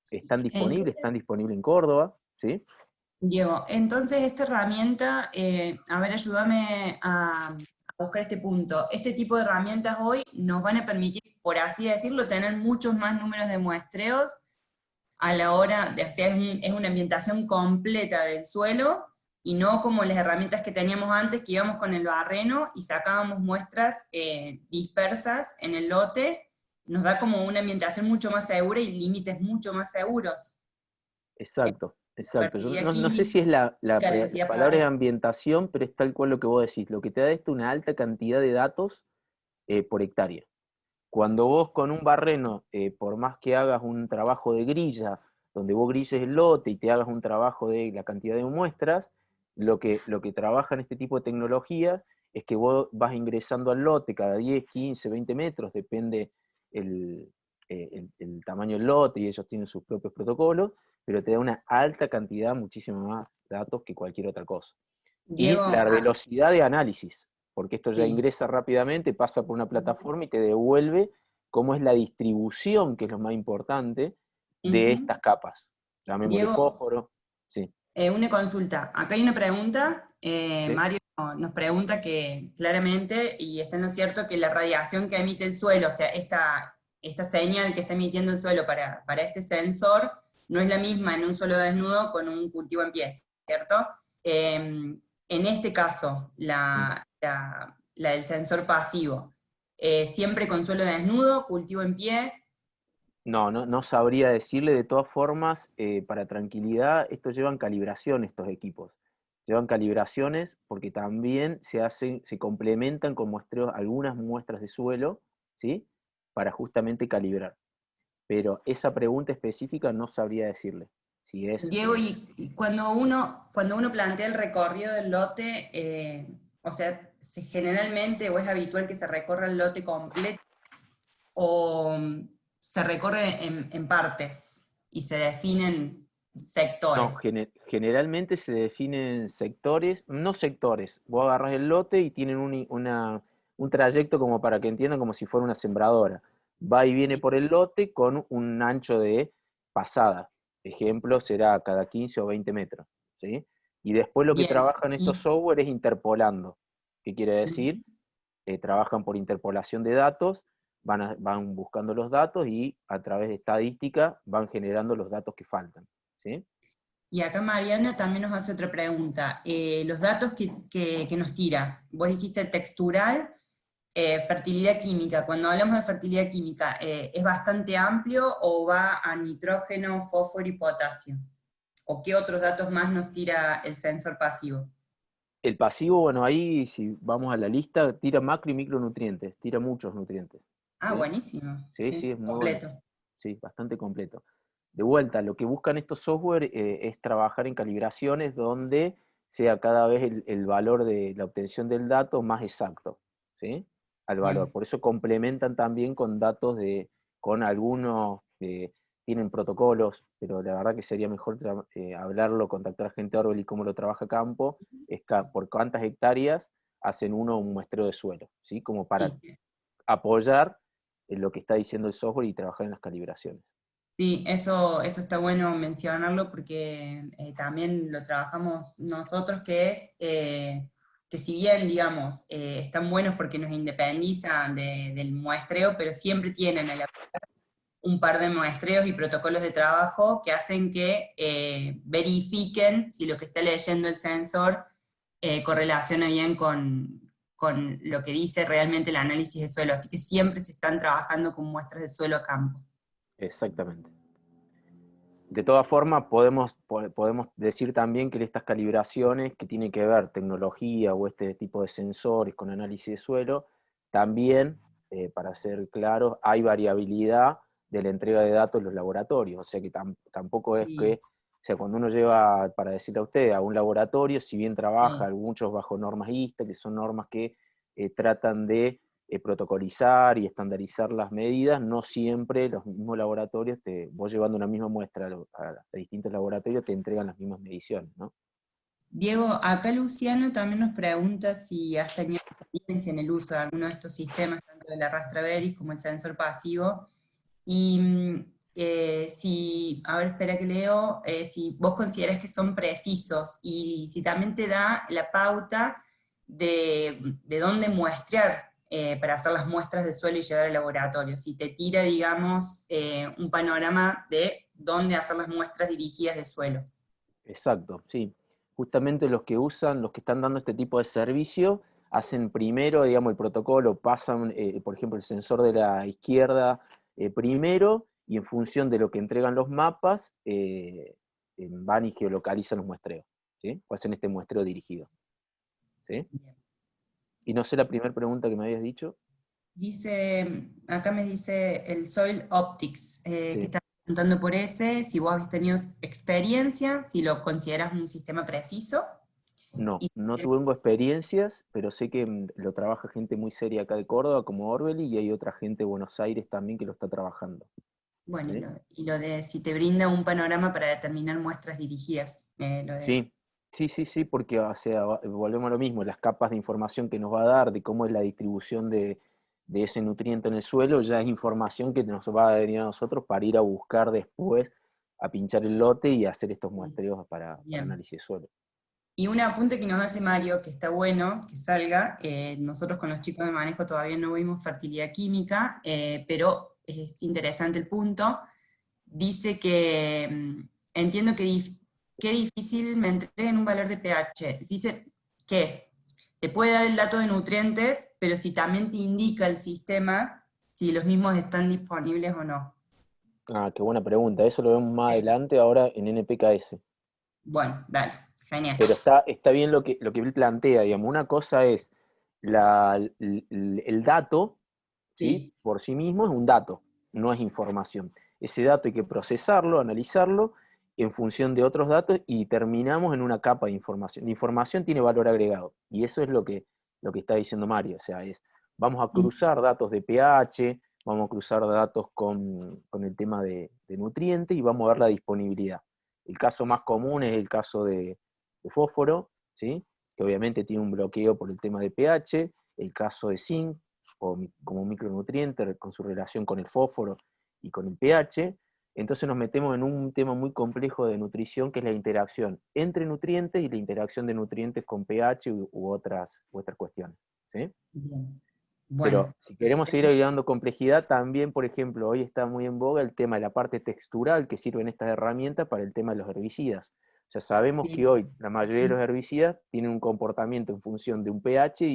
están disponibles en Córdoba, ¿sí? Diego, entonces esta herramienta, a ver, ayúdame a buscar este punto. Este tipo de herramientas hoy nos van a permitir, por así decirlo, tener muchos más números de muestreos a la hora de hacer, es una ambientación completa del suelo, y no como las herramientas que teníamos antes, que íbamos con el barreno y sacábamos muestras dispersas en el lote. Nos da como una ambientación mucho más segura y límites mucho más seguros. Exacto, exacto. Yo Fertilidad no sé si es la química, la densidad palabra es pared. ambientación, pero es tal cual lo que vos decís. Lo que te da esto es una alta cantidad de datos por hectárea. Cuando vos con un barreno, por más que hagas un trabajo de grilla, donde vos grilles el lote y te hagas un trabajo de la cantidad de muestras, lo que trabaja en este tipo de tecnología es que vos vas ingresando al lote cada 10, 15, 20 metros, depende el, el tamaño del lote y ellos tienen sus propios protocolos, pero te da una alta cantidad, muchísimo más datos que cualquier otra cosa. Y Diego, la velocidad de análisis, porque esto ya sí. ingresa rápidamente, pasa por una plataforma y te devuelve cómo es la distribución, que es lo más importante, de Ujú. estas capas. Llamémosle Diego, fósforo, sí. una consulta. Acá hay una pregunta. ¿Sí? Mario nos pregunta que claramente, y está en lo cierto, que la radiación que emite el suelo, o sea, esta señal que está emitiendo el suelo para este sensor, no es la misma en un suelo desnudo con un cultivo en pie, ¿cierto? En este caso, Mm. la del sensor pasivo, siempre con suelo desnudo, cultivo en pie. No sabría decirle. De todas formas, para tranquilidad, estos llevan calibración, estos equipos. Llevan calibraciones porque también se complementan con muestreos, algunas muestras de suelo, ¿sí? Para justamente calibrar. Pero esa pregunta específica no sabría decirle. Si es, Diego, y cuando uno plantea el recorrido del lote, o sea, generalmente o es habitual que se recorra el lote completo o se recorre en partes y se definen no, sectores. generalmente se definen sectores, no sectores. Vos agarras el lote y tienen un trayecto como para que entiendan como si fuera una sembradora. Va y viene por el lote con un ancho de pasada. Ejemplo, será cada 15 o 20 metros. ¿Sí? Y después lo que Bien, trabajan estos y software es interpolando. ¿Qué quiere decir? Trabajan por interpolación de datos, van buscando los datos y a través de estadística van generando los datos que faltan. ¿Sí? y acá Mariana también nos hace otra pregunta. Los datos que nos tira, vos dijiste textural, fertilidad química. Cuando hablamos de fertilidad química, ¿es bastante amplio o va a nitrógeno, fósforo y potasio? ¿O qué otros datos más nos tira el sensor pasivo? El pasivo, bueno, ahí si vamos a la lista, tira macro y micronutrientes, tira muchos nutrientes. Ah, ¿Sí? buenísimo. Sí, Sí, sí, es muy bueno. completo. Sí, bastante completo. De vuelta, lo que buscan estos software es trabajar en calibraciones donde sea cada vez el valor de la obtención del dato más exacto, ¿sí? Al valor. Bien. Por eso complementan también con datos con algunos que tienen protocolos, pero la verdad que sería mejor hablarlo, contactar a gente de Orbel y cómo lo trabaja a campo, es por cuántas hectáreas hacen un muestreo de suelo, ¿sí? Como para Sí. apoyar en lo que está diciendo el software y trabajar en las calibraciones. Sí, eso está bueno mencionarlo porque también lo trabajamos nosotros, que es que si bien, digamos, están buenos porque nos independizan del muestreo, pero siempre tienen un par de muestreos y protocolos de trabajo que hacen que verifiquen si lo que está leyendo el sensor correlaciona bien con lo que dice realmente el análisis de suelo. Así que siempre se están trabajando con muestras de suelo a campo. Exactamente. De todas formas, podemos decir también que estas calibraciones que tienen que ver tecnología o este tipo de sensores con análisis de suelo, también, para ser claros, hay variabilidad de la entrega de datos en los laboratorios. O sea que tampoco es que, o sea, cuando uno lleva, para decirle a usted, a un laboratorio, si bien trabaja muchos bajo normas ISTA, que son normas que tratan de protocolizar y estandarizar las medidas, no siempre los mismos laboratorios, vos llevando una misma muestra a distintos laboratorios, te entregan las mismas mediciones, ¿no? Diego, acá Luciano también nos pregunta si has tenido experiencia en el uso de alguno de estos sistemas, tanto de la Rastraveris como el sensor pasivo, y si, a ver, espera que leo, si vos considerás que son precisos, y si también te da la pauta de dónde muestrear para hacer las muestras de suelo y llevar al laboratorio, si te tira, digamos, un panorama de dónde hacer las muestras dirigidas de suelo. Exacto, sí. Justamente los que están dando este tipo de servicio, hacen primero, digamos, el protocolo, pasan, por ejemplo, el sensor de la izquierda primero, y en función de lo que entregan los mapas, van y geolocalizan los muestreos, ¿sí? O hacen este muestreo dirigido, ¿sí? Y no sé la primera pregunta que me habías dicho. Dice, acá me dice el Soil Optics, que Sí. está preguntando por ese, si vos habéis tenido experiencia, si lo consideras un sistema preciso. No, Y, no tengo experiencias, pero sé que lo trabaja gente muy seria acá de Córdoba, como Orbeli, y hay otra gente de Buenos Aires también que lo está trabajando. bueno, ¿Sí? y lo de si te brinda un panorama para determinar muestras dirigidas. Sí, sí, porque o sea, volvemos a lo mismo, las capas de información que nos va a dar de cómo es la distribución de ese nutriente en el suelo, ya es información que nos va a venir a nosotros para ir a buscar después, a pinchar el lote y hacer estos muestreos para análisis de suelo. Y un apunte que nos hace Mario, que está bueno que salga, nosotros con los chicos de manejo todavía no vimos fertilidad química, pero es interesante el punto. Dice que entiendo que qué difícil me entreguen un valor de pH. Dice que te puede dar el dato de nutrientes, pero si también te indica el sistema si los mismos están disponibles o no. Ah, qué buena pregunta, eso lo vemos más adelante ahora en NPKS. Bueno, dale, genial. Pero está bien lo que él plantea, digamos. Una cosa es el dato, ¿sí? Sí. Por sí mismo es un dato, no es información. Ese dato hay que procesarlo, analizarlo en función de otros datos y terminamos en una capa de información. La información tiene valor agregado y eso es lo que está diciendo Mario. O sea, vamos a cruzar datos de pH, vamos a cruzar datos con el tema de nutrientes y vamos a ver la disponibilidad. El caso más común es el caso de fósforo, ¿sí? Que obviamente tiene un bloqueo por el tema de pH, el caso de zinc, como micronutriente, con su relación con el fósforo y con el pH. Entonces nos metemos en un tema muy complejo de nutrición, que es la interacción entre nutrientes y la interacción de nutrientes con pH u otras cuestiones, ¿sí? Bien. Bueno, Pero si queremos seguir agregando complejidad, también, por ejemplo, hoy está muy en boga el tema de la parte textural que sirven estas herramientas para el tema de los herbicidas. O sea, sabemos que hoy la mayoría de los herbicidas tienen un comportamiento en función de un pH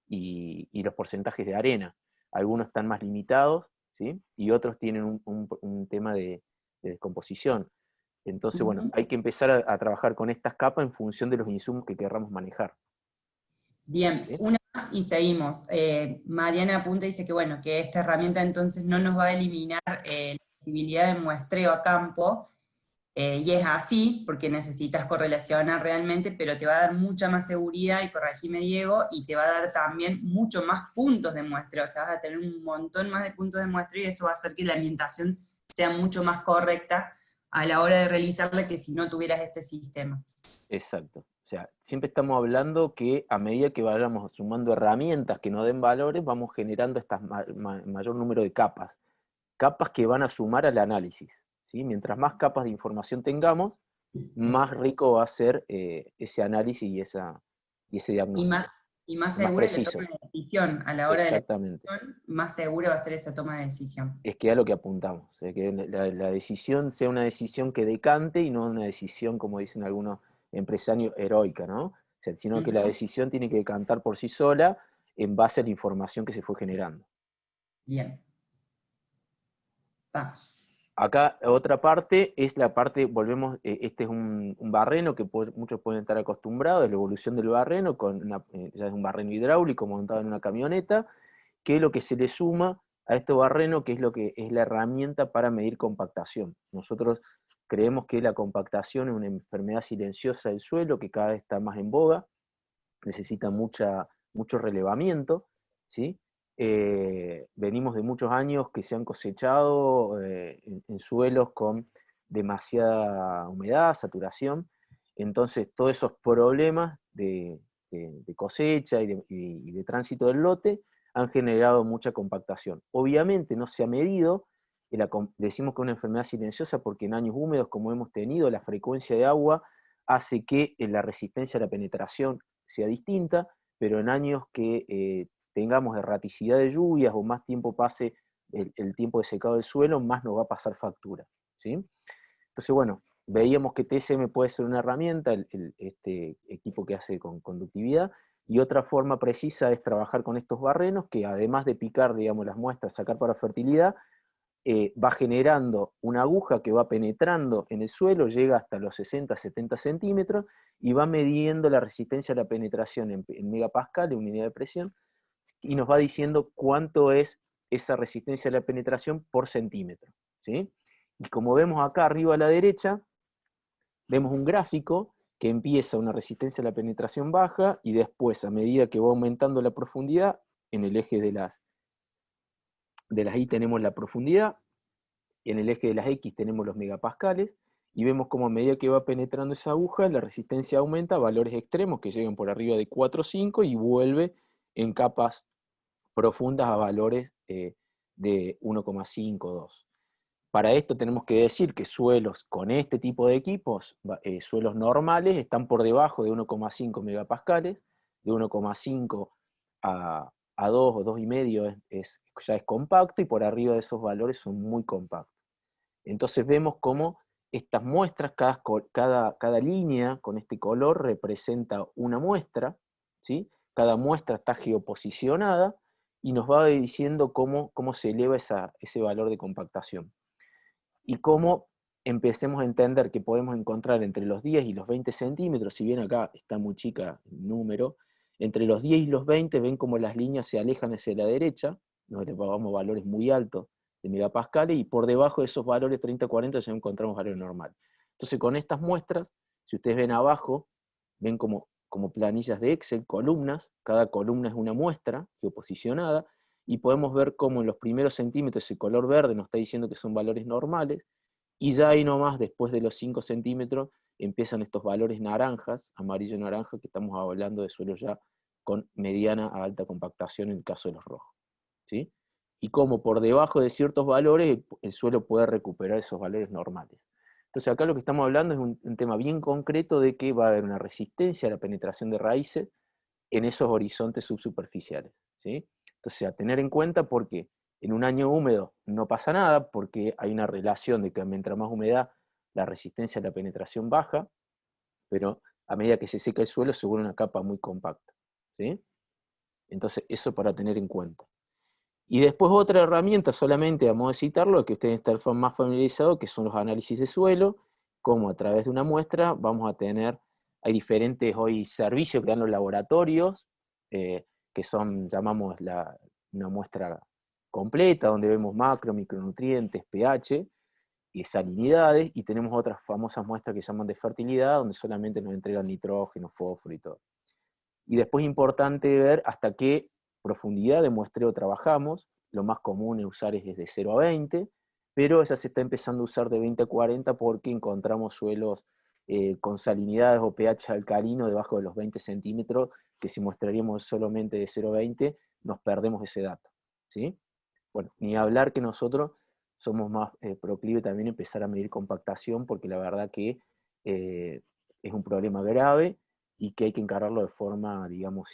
y los porcentajes de arena. Algunos están más limitados, ¿sí? Y otros tienen un tema de descomposición. Entonces, bueno, hay que empezar a trabajar con estas capas en función de los insumos que querramos manejar. Bien, ¿Sí? una más y seguimos. Mariana apunta y dice que bueno, que esta herramienta entonces no nos va a eliminar la posibilidad de muestreo a campo, y es así, porque necesitas correlacionar realmente, pero te va a dar mucha más seguridad, y corregime Diego, y te va a dar también mucho más puntos de muestreo, o sea, vas a tener un montón más de puntos de muestreo, y eso va a hacer que la ambientación sea mucho más correcta a la hora de realizarla que si no tuvieras este sistema. Exacto. O sea, siempre estamos hablando que a medida que vayamos sumando herramientas que nos den valores, vamos generando estas mayor número de capas. Capas que van a sumar al análisis, ¿sí? Mientras más capas de información tengamos, más rico va a ser ese análisis y ese diagnóstico. Y más Y más segura la preciso. toma de decisión. A la hora de la Exactamente. decisión, más segura va a ser esa toma de decisión. Es que a lo que apuntamos, o sea, que la decisión sea una decisión que decante y no una decisión, como dicen algunos empresarios, heroica, ¿no? O sea, sino que la decisión tiene que decantar por sí sola en base a la información que se fue generando. Bien. Vamos. Acá otra parte es la parte, volvemos, este es un barreno que muchos pueden estar acostumbrados, la evolución del barreno, ya es un barreno hidráulico montado en una camioneta, que es lo que se le suma a este barreno, que es lo que es la herramienta para medir compactación. Nosotros creemos que la compactación es una enfermedad silenciosa del suelo que cada vez está más en boga, necesita mucho relevamiento, ¿sí? Venimos de muchos años que se han cosechado en suelos con demasiada humedad, saturación, entonces todos esos problemas de cosecha y de tránsito del lote han generado mucha compactación. Obviamente no se ha medido, decimos que es una enfermedad silenciosa porque en años húmedos como hemos tenido, la frecuencia de agua hace que la resistencia a la penetración sea distinta, pero en años que tengamos erraticidad de lluvias o más tiempo pase el tiempo de secado del suelo, más nos va a pasar factura, ¿sí? Entonces, bueno, veíamos que TSM puede ser una herramienta, este equipo que hace con conductividad, y otra forma precisa es trabajar con estos barrenos, que además de picar, digamos, las muestras, sacar para fertilidad, va generando una aguja que va penetrando en el suelo, llega hasta los 60-70 centímetros, y va midiendo la resistencia a la penetración en megapascal, en unidad de presión, y nos va diciendo cuánto es esa resistencia a la penetración por centímetro, ¿sí? Y como vemos acá arriba a la derecha, vemos un gráfico que empieza una resistencia a la penetración baja, y después, a medida que va aumentando la profundidad, en el eje de las Y tenemos la profundidad, en el eje de las X tenemos los megapascales, y vemos como a medida que va penetrando esa aguja, la resistencia aumenta a valores extremos que llegan por arriba de 4 o 5 y vuelve en capas profundas a valores de 1,5 o 2. Para esto tenemos que decir que suelos con este tipo de equipos, suelos normales, están por debajo de 1,5 megapascales, de 1,5 a 2 o 2,5 ya es compacto, y por arriba de esos valores son muy compactos. Entonces vemos cómo estas muestras, cada línea con este color representa una muestra, ¿sí? Cada muestra está geoposicionada y nos va diciendo cómo se eleva ese valor de compactación. Y cómo empecemos a entender que podemos encontrar entre los 10 y los 20 centímetros, si bien acá está muy chica el número, entre los 10 y los 20 ven como las líneas se alejan hacia la derecha, nos elevamos valores muy altos de megapascales, y por debajo de esos valores 30-40 ya encontramos valores normales. Entonces con estas muestras, si ustedes ven abajo, ven como planillas de Excel, columnas, cada columna es una muestra geoposicionada, y podemos ver cómo en los primeros centímetros el color verde nos está diciendo que son valores normales, y ya ahí nomás, después de los 5 centímetros, empiezan estos valores naranjas, amarillo-naranja, que estamos hablando de suelos ya con mediana a alta compactación en el caso de los rojos, ¿sí? Y cómo por debajo de ciertos valores el suelo puede recuperar esos valores normales. Entonces acá lo que estamos hablando es un tema bien concreto de que va a haber una resistencia a la penetración de raíces en esos horizontes subsuperficiales, ¿sí? Entonces, a tener en cuenta, porque en un año húmedo no pasa nada, porque hay una relación de que mientras más humedad, la resistencia a la penetración baja, pero a medida que se seca el suelo se vuelve una capa muy compacta, ¿sí? Entonces, eso para tener en cuenta. Y después otra herramienta, solamente a modo de citarlo, que ustedes están más familiarizados, que son los análisis de suelo, como a través de una muestra vamos a tener, hay diferentes hoy servicios que dan los laboratorios, que son, llamamos una muestra completa, donde vemos macro, micronutrientes, pH y salinidades, y tenemos otras famosas muestras que se llaman de fertilidad, donde solamente nos entregan nitrógeno, fósforo y todo. Y después es importante ver hasta qué profundidad de muestreo trabajamos. Lo más común es usar es de 0 a 20, pero esa se está empezando a usar de 20 a 40 porque encontramos suelos con salinidades o pH alcalino debajo de los 20 centímetros, que si mostraríamos solamente de 0 a 20, nos perdemos ese dato, ¿sí? Bueno, ni hablar que nosotros somos más proclive también a empezar a medir compactación, porque la verdad que es un problema grave y que hay que encararlo de forma, digamos,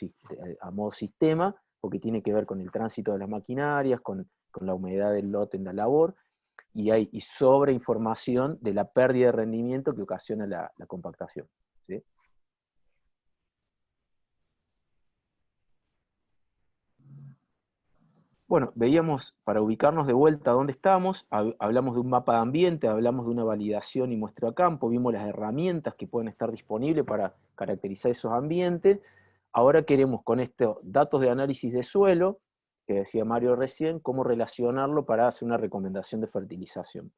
a modo sistema, porque tiene que ver con el tránsito de las maquinarias, con la humedad del lote en la labor, y sobre información de la pérdida de rendimiento que ocasiona la compactación, ¿sí? Bueno, veíamos, para ubicarnos de vuelta dónde estamos, hablamos de un mapa de ambiente, hablamos de una validación y muestreo a campo, vimos las herramientas que pueden estar disponibles para caracterizar esos ambientes. Ahora queremos, con estos datos de análisis de suelo, que decía Mario recién, cómo relacionarlo para hacer una recomendación de fertilización.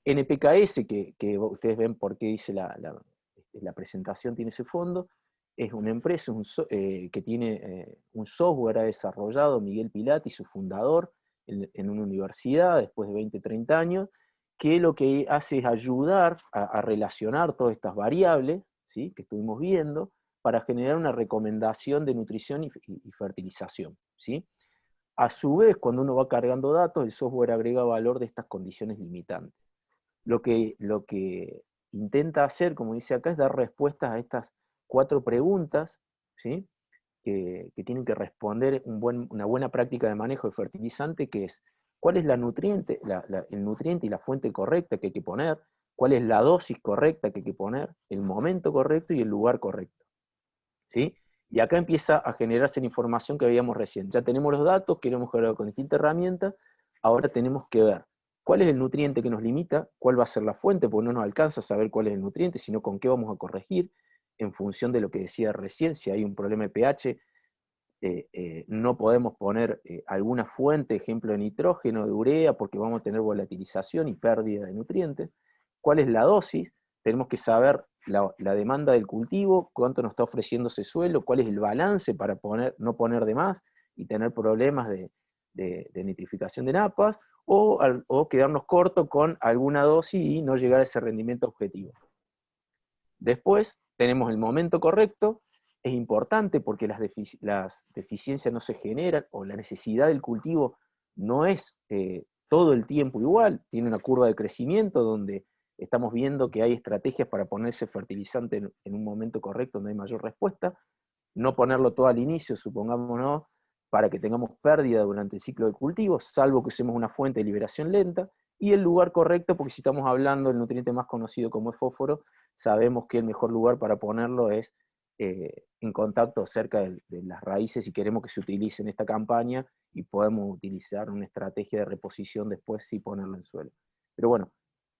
NPKS, que ustedes ven por qué dice la presentación, tiene ese fondo, es una empresa que tiene un software, ha desarrollado Miguel Pilati, su fundador, en una universidad después de 20, 30 años, que lo que hace es ayudar a relacionar todas estas variables, ¿sí?, que estuvimos viendo, para generar una recomendación de nutrición y fertilización, ¿sí? A su vez, cuando uno va cargando datos, el software agrega valor de estas condiciones limitantes. Lo que intenta hacer, como dice acá, es dar respuestas a estas 4 preguntas, ¿sí?, que tienen que responder una buena práctica de manejo de fertilizante, que es: ¿cuál es el nutriente y la fuente correcta que hay que poner? ¿Cuál es la dosis correcta que hay que poner? El momento correcto y el lugar correcto, ¿sí? Y acá empieza a generarse la información que veíamos recién. Ya tenemos los datos, queremos generar con distintas herramientas, ahora tenemos que ver cuál es el nutriente que nos limita, cuál va a ser la fuente, porque no nos alcanza a saber cuál es el nutriente, sino con qué vamos a corregir, en función de lo que decía recién. Si hay un problema de pH, no podemos poner alguna fuente, ejemplo de nitrógeno, de urea, porque vamos a tener volatilización y pérdida de nutrientes. ¿Cuál es la dosis? Tenemos que saber la demanda del cultivo, cuánto nos está ofreciendo ese suelo, cuál es el balance para no poner de más y tener problemas de nitrificación de napas, o quedarnos corto con alguna dosis y no llegar a ese rendimiento objetivo. Después tenemos el momento correcto. Es importante porque las deficiencias no se generan, o la necesidad del cultivo no es todo el tiempo igual, tiene una curva de crecimiento donde estamos viendo que hay estrategias para ponerse fertilizante en un momento correcto donde hay mayor respuesta, no ponerlo todo al inicio, supongámonos, para que tengamos pérdida durante el ciclo de cultivo, salvo que usemos una fuente de liberación lenta, y el lugar correcto, porque si estamos hablando del nutriente más conocido como es fósforo, sabemos que el mejor lugar para ponerlo es en contacto cerca de las raíces, si queremos que se utilice en esta campaña, y podemos utilizar una estrategia de reposición después y ponerlo en suelo. Pero bueno,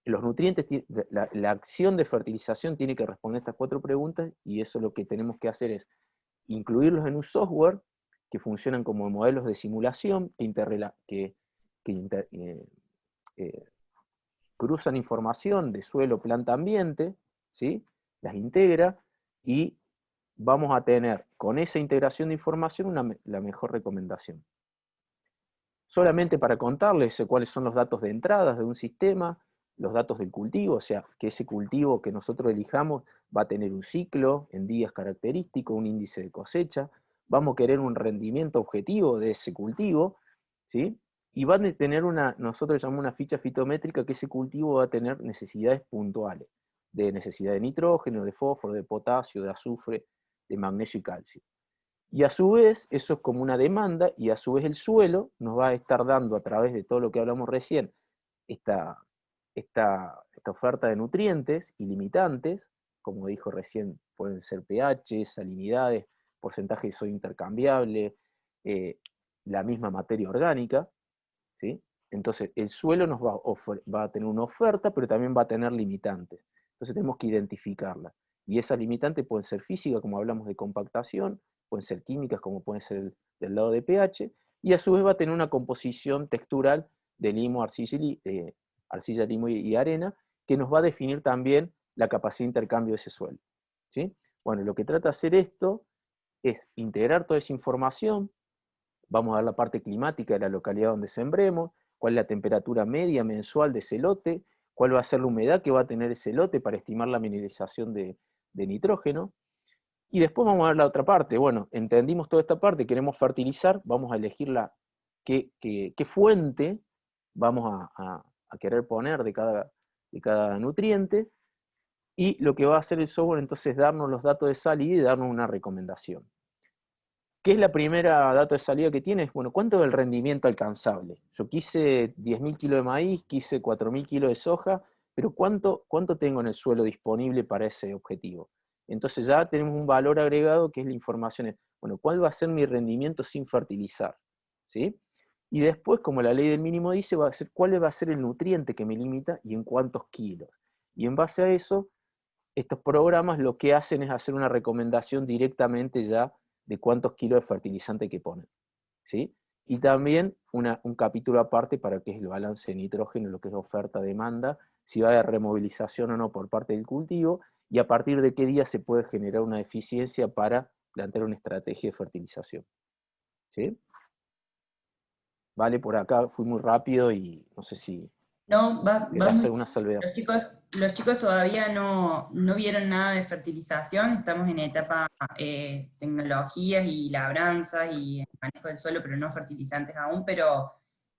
los nutrientes, la acción de fertilización tiene que responder a estas 4 preguntas, y eso lo que tenemos que hacer es incluirlos en un software que funcionan como modelos de simulación que cruzan información de suelo, planta, ambiente, ¿sí?, las integra, y vamos a tener con esa integración de información la mejor recomendación. Solamente para contarles cuáles son los datos de entrada de un sistema, los datos del cultivo, o sea, que ese cultivo que nosotros elijamos va a tener un ciclo en días característico, un índice de cosecha, vamos a querer un rendimiento objetivo de ese cultivo, ¿sí? Y van a tener nosotros llamamos una ficha fitométrica, que ese cultivo va a tener necesidades puntuales, de necesidad de nitrógeno, de fósforo, de potasio, de azufre, de magnesio y calcio. Y a su vez, eso es como una demanda, y a su vez el suelo nos va a estar dando, a través de todo lo que hablamos recién, esta oferta de nutrientes ilimitantes, como dijo recién, pueden ser pH, salinidades, porcentaje de sodio intercambiable, la misma materia orgánica, ¿sí? Entonces, el suelo nos va a tener una oferta, pero también va a tener limitantes. Entonces tenemos que identificarlas. Y esas limitantes pueden ser físicas, como hablamos de compactación, pueden ser químicas, como pueden ser del lado de pH, y a su vez va a tener una composición textural de limo, arcilla, limo y arena, que nos va a definir también la capacidad de intercambio de ese suelo, ¿sí? Bueno, lo que trata de hacer esto es integrar toda esa información. Vamos a ver la parte climática de la localidad donde sembremos, cuál es la temperatura media mensual de ese lote, cuál va a ser la humedad que va a tener ese lote para estimar la mineralización de nitrógeno. Y después vamos a ver la otra parte. Bueno, entendimos toda esta parte, queremos fertilizar, vamos a elegir qué fuente vamos a querer poner de cada nutriente, y lo que va a hacer el software entonces es darnos los datos de salida y darnos una recomendación. ¿Qué es la primera dato de salida que tienes? Bueno, ¿cuánto es el rendimiento alcanzable? Yo quise 10.000 kilos de maíz, quise 4.000 kilos de soja, pero ¿cuánto tengo en el suelo disponible para ese objetivo? Entonces ya tenemos un valor agregado que es la información. Bueno, ¿cuál va a ser mi rendimiento sin fertilizar? ¿Sí? Y después, como la ley del mínimo dice, va a ser cuál va a ser el nutriente que me limita y en cuántos kilos. Y en base a eso, estos programas lo que hacen es hacer una recomendación directamente ya de cuántos kilos de fertilizante que ponen, ¿sí? Y también un capítulo aparte para qué es el balance de nitrógeno, lo que es oferta-demanda, si va a haber removilización o no por parte del cultivo, y a partir de qué día se puede generar una eficiencia para plantear una estrategia de fertilización, ¿sí? Vale, por acá fui muy rápido y no sé si No, va querés muy hacer una salvedad. Los chicos todavía no vieron nada de fertilización, estamos en etapa tecnologías y labranzas y manejo del suelo, pero no fertilizantes aún, pero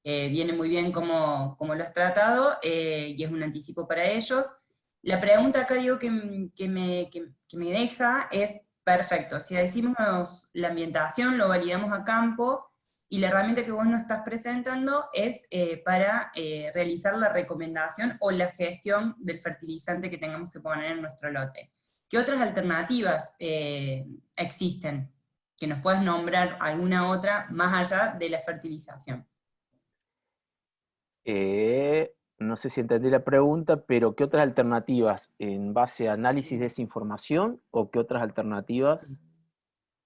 viene muy bien cómo lo has tratado y es un anticipo para ellos. La pregunta acá, digo, que me deja es, perfecto, si decimos la ambientación, lo validamos a campo, y la herramienta que vos nos estás presentando es para realizar la recomendación o la gestión del fertilizante que tengamos que poner en nuestro lote. ¿Qué otras alternativas existen? Que nos puedas nombrar alguna otra más allá de la fertilización. No sé si entendí la pregunta, pero ¿qué otras alternativas en base a análisis de esa información o qué otras alternativas?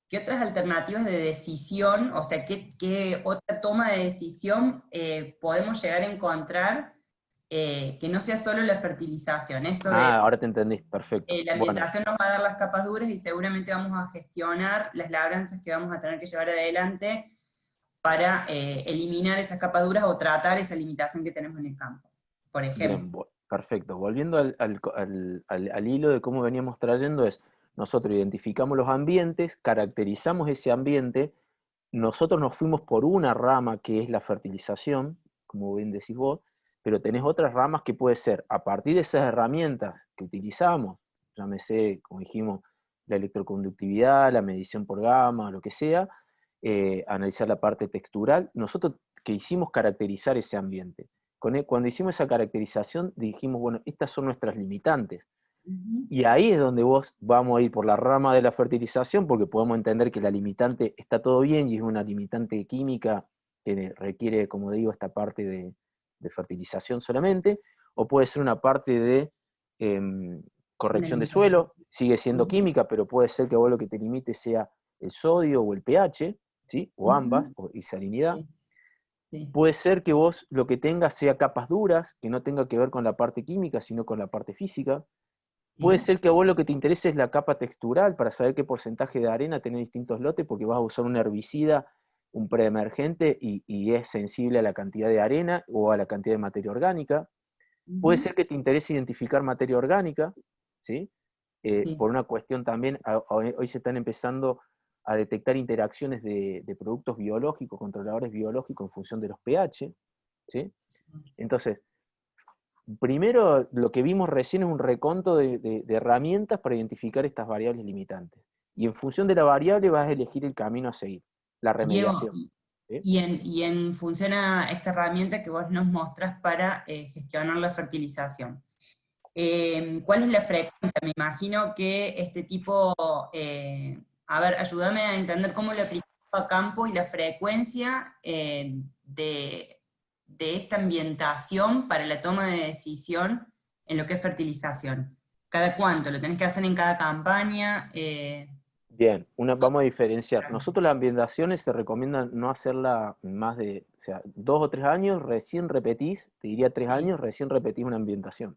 ¿Qué otras alternativas de decisión, o sea, qué otra toma de decisión podemos llegar a encontrar que no sea solo la fertilización? Esto de Ahora te entendí, perfecto. la Bueno, ambientación nos va a dar las capas duras y seguramente vamos a gestionar las labranzas que vamos a tener que llevar adelante para eliminar esas capas duras o tratar esa limitación que tenemos en el campo, por ejemplo. bien, perfecto. Volviendo al hilo de cómo veníamos trayendo nosotros identificamos los ambientes, caracterizamos ese ambiente, nosotros nos fuimos por una rama que es la fertilización, como bien decís vos, pero tenés otras ramas que puede ser, a partir de esas herramientas que utilizamos, llámese, como dijimos, la electroconductividad, la medición por gamma, lo que sea, analizar la parte textural, nosotros que hicimos caracterizar ese ambiente. Cuando hicimos esa caracterización, dijimos, bueno, estas son nuestras limitantes. Y ahí es donde vamos a ir por la rama de la fertilización, porque podemos entender que la limitante está todo bien y es una limitante química que requiere, como digo, esta parte de fertilización solamente, o puede ser una parte de corrección de suelo, sigue siendo química, pero puede ser que vos lo que te limite sea el sodio o el pH, ¿sí? O ambas, y salinidad. Sí. Sí. Puede ser que vos lo que tengas sea capas duras, que no tenga que ver con la parte química, sino con la parte física. Puede ser que a vos lo que te interese es la capa textural, para saber qué porcentaje de arena tenés distintos lotes, porque vas a usar un herbicida, un preemergente, y es sensible a la cantidad de arena o a la cantidad de materia orgánica. Puede ser que te interese identificar materia orgánica, ¿sí? Sí. Por una cuestión también, hoy se están empezando a detectar interacciones de productos biológicos, controladores biológicos en función de los pH, ¿sí? Entonces, primero, lo que vimos recién es un reconto de herramientas para identificar estas variables limitantes. Y en función de la variable vas a elegir el camino a seguir, la Diego, remediación. ¿Sí? y en función a esta herramienta que vos nos mostrás para gestionar la fertilización. ¿Cuál es la frecuencia? Me imagino que este tipo, a ver, ayúdame a entender cómo lo aplicamos a campo y la frecuencia de esta ambientación para la toma de decisión en lo que es fertilización. ¿Cada cuánto? ¿Lo tenés que hacer en cada campaña? Bien, vamos a diferenciar. Nosotros las ambientaciones se recomienda no hacerla más de, o sea, 2 o 3 años, recién repetís, te diría 3 Sí. años, recién repetís una ambientación,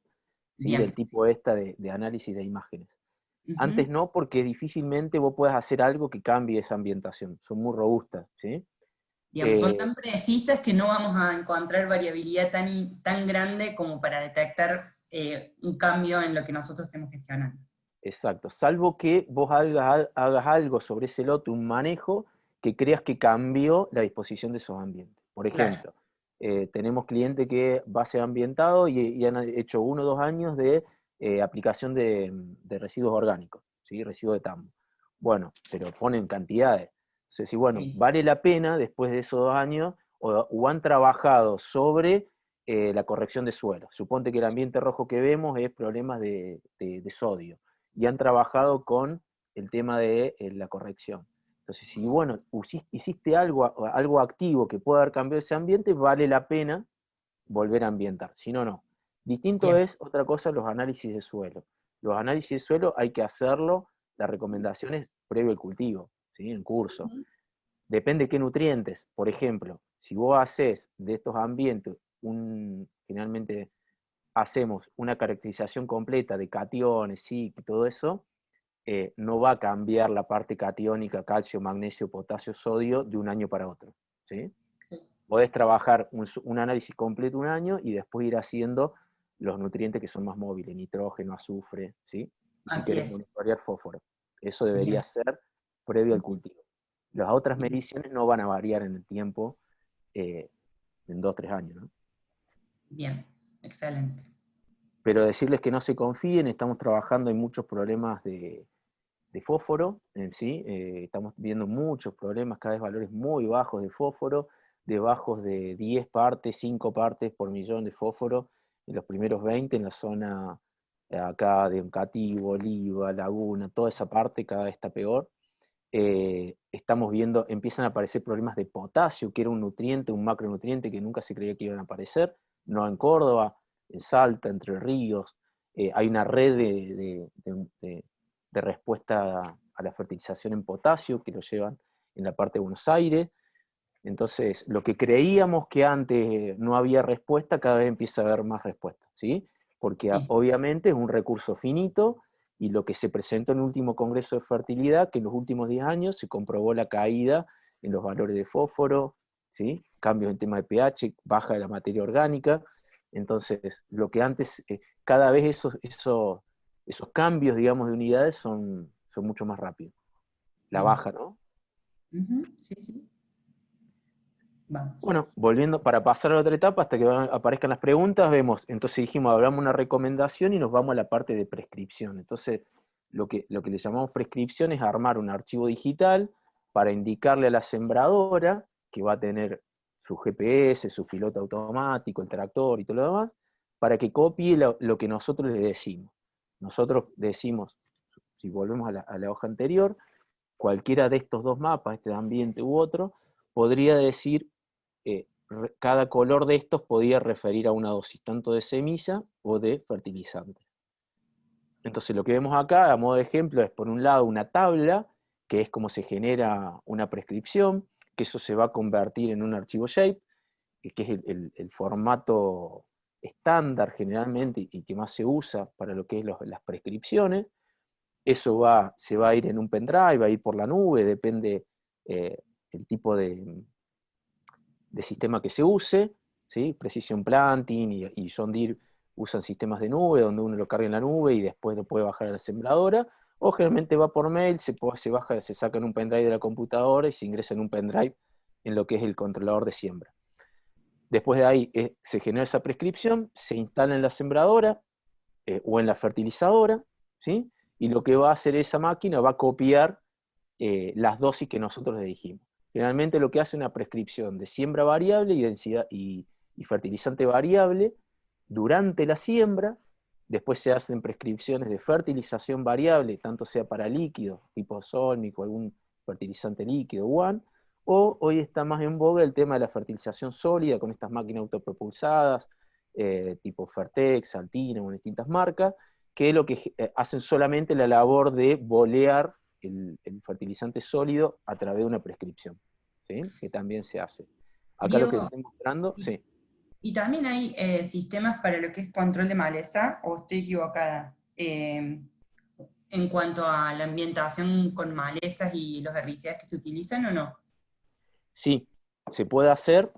¿sí? Bien. Del tipo esta de análisis de imágenes. Antes Ujú. no, porque difícilmente vos puedas hacer algo que cambie esa ambientación, son muy robustas, ¿sí? Digamos, son tan precisas que no vamos a encontrar variabilidad tan grande como para detectar un cambio en lo que nosotros estemos gestionando. Exacto, salvo que vos hagas algo sobre ese lote, un manejo, que creas que cambió la disposición de esos ambientes. Por Claro, ejemplo, tenemos clientes que base ambientado y han hecho 1 o 2 años de aplicación de residuos orgánicos, ¿sí? Residuos de tambo. Bueno, pero ponen cantidades. Entonces, sí, bueno, sí, vale la pena después de esos 2 años, o han trabajado sobre la corrección de suelo. Suponte que el ambiente rojo que vemos es problemas de sodio y han trabajado con el tema de la corrección. Entonces, si bueno, hiciste algo activo que pueda haber cambiado ese ambiente, vale la pena volver a ambientar. Si no, no. Distinto bien. es otra cosa los análisis de suelo. Los análisis de suelo hay que hacerlo, las recomendaciones previo al cultivo, ¿sí? En curso. Ujú. Depende de qué nutrientes. Por ejemplo, si vos haces de estos ambientes generalmente hacemos una caracterización completa de cationes, sí, y todo eso, no va a cambiar la parte catiónica, calcio, magnesio, potasio, sodio, de un año para otro. ¿Sí? Sí, Podés trabajar un análisis completo un año y después ir haciendo los nutrientes que son más móviles, nitrógeno, azufre, ¿sí? Y si así querés es. monitorear fósforo. Eso debería Bien, ser previo al ujú, cultivo. Las otras bien, mediciones no van a variar en el tiempo, eh, en 2 o 3 años, ¿no? bien, excelente. Pero decirles que no se confíen, estamos trabajando en muchos problemas de fósforo, ¿sí? Estamos viendo muchos problemas, cada vez valores muy bajos de fósforo, de bajos de 10 partes, 5 partes por millón de fósforo, en los primeros 20 en la zona acá de Oncativo, Oliva, Laguna, toda esa parte cada vez está peor. Estamos viendo, empiezan a aparecer problemas de potasio, que era un nutriente, un macronutriente que nunca se creía que iban a aparecer, no en Córdoba, en Salta, Entre Ríos. Hay una red de respuesta a la fertilización en potasio que lo llevan en la parte de Buenos Aires. Entonces, lo que creíamos que antes no había respuesta, cada vez empieza a haber más respuesta, ¿sí? Porque Sí, obviamente es un recurso finito y lo que se presentó en el último Congreso de Fertilidad, que en los últimos 10 años se comprobó la caída en los valores de fósforo, ¿sí? Cambios en tema de pH, baja de la materia orgánica. Entonces, lo que antes, cada vez esos cambios, digamos, de unidades son mucho más rápidos. La bien. baja, ¿no? Ujú, sí, sí. Vamos. Bueno, volviendo para pasar a la otra etapa, hasta que aparezcan las preguntas, vemos, entonces dijimos, hablamos una recomendación y nos vamos a la parte de prescripción. Entonces, lo que le llamamos prescripción es armar un archivo digital para indicarle a la sembradora, que va a tener su GPS, su piloto automático, el tractor y todo lo demás, para que copie lo que nosotros le decimos. Nosotros decimos, si volvemos a la hoja anterior, cualquiera de estos dos mapas, este de ambiente u otro, podría decir cada color de estos podía referir a una dosis tanto de semilla o de fertilizante. Entonces lo que vemos acá, a modo de ejemplo, es por un lado una tabla, que es como se genera una prescripción, que eso se va a convertir en un archivo shape, que es el formato estándar generalmente y que más se usa para lo que es las prescripciones. Eso se va a ir en un pendrive, va a ir por la nube, depende el tipo de sistema que se use, ¿sí? Precision Planting y John Deere usan sistemas de nube, donde uno lo carga en la nube y después lo puede bajar a la sembradora, o generalmente va por mail, se baja, se saca en un pendrive de la computadora y se ingresa en un pendrive en lo que es el controlador de siembra. Después de ahí se genera esa prescripción, se instala en la sembradora o en la fertilizadora, ¿sí? Y lo que va a hacer esa máquina va a copiar las dosis que nosotros le dijimos. Generalmente lo que hace es una prescripción de siembra variable y densidad y fertilizante variable durante la siembra. Después se hacen prescripciones de fertilización variable, tanto sea para líquidos, tipo sólico, algún fertilizante líquido, ONE, o hoy está más en boga el tema de la fertilización sólida con estas máquinas autopropulsadas, tipo Fertex, Altina, con distintas marcas, que lo que hacen solamente la labor de bolear el fertilizante sólido a través de una prescripción, ¿sí? Que también se hace. Acá lo que Diego, estoy mostrando, y, sí. y también hay sistemas para lo que es control de maleza, o estoy equivocada, en cuanto a la ambientación con malezas y los herbicidas que se utilizan o no. Sí, se puede hacer,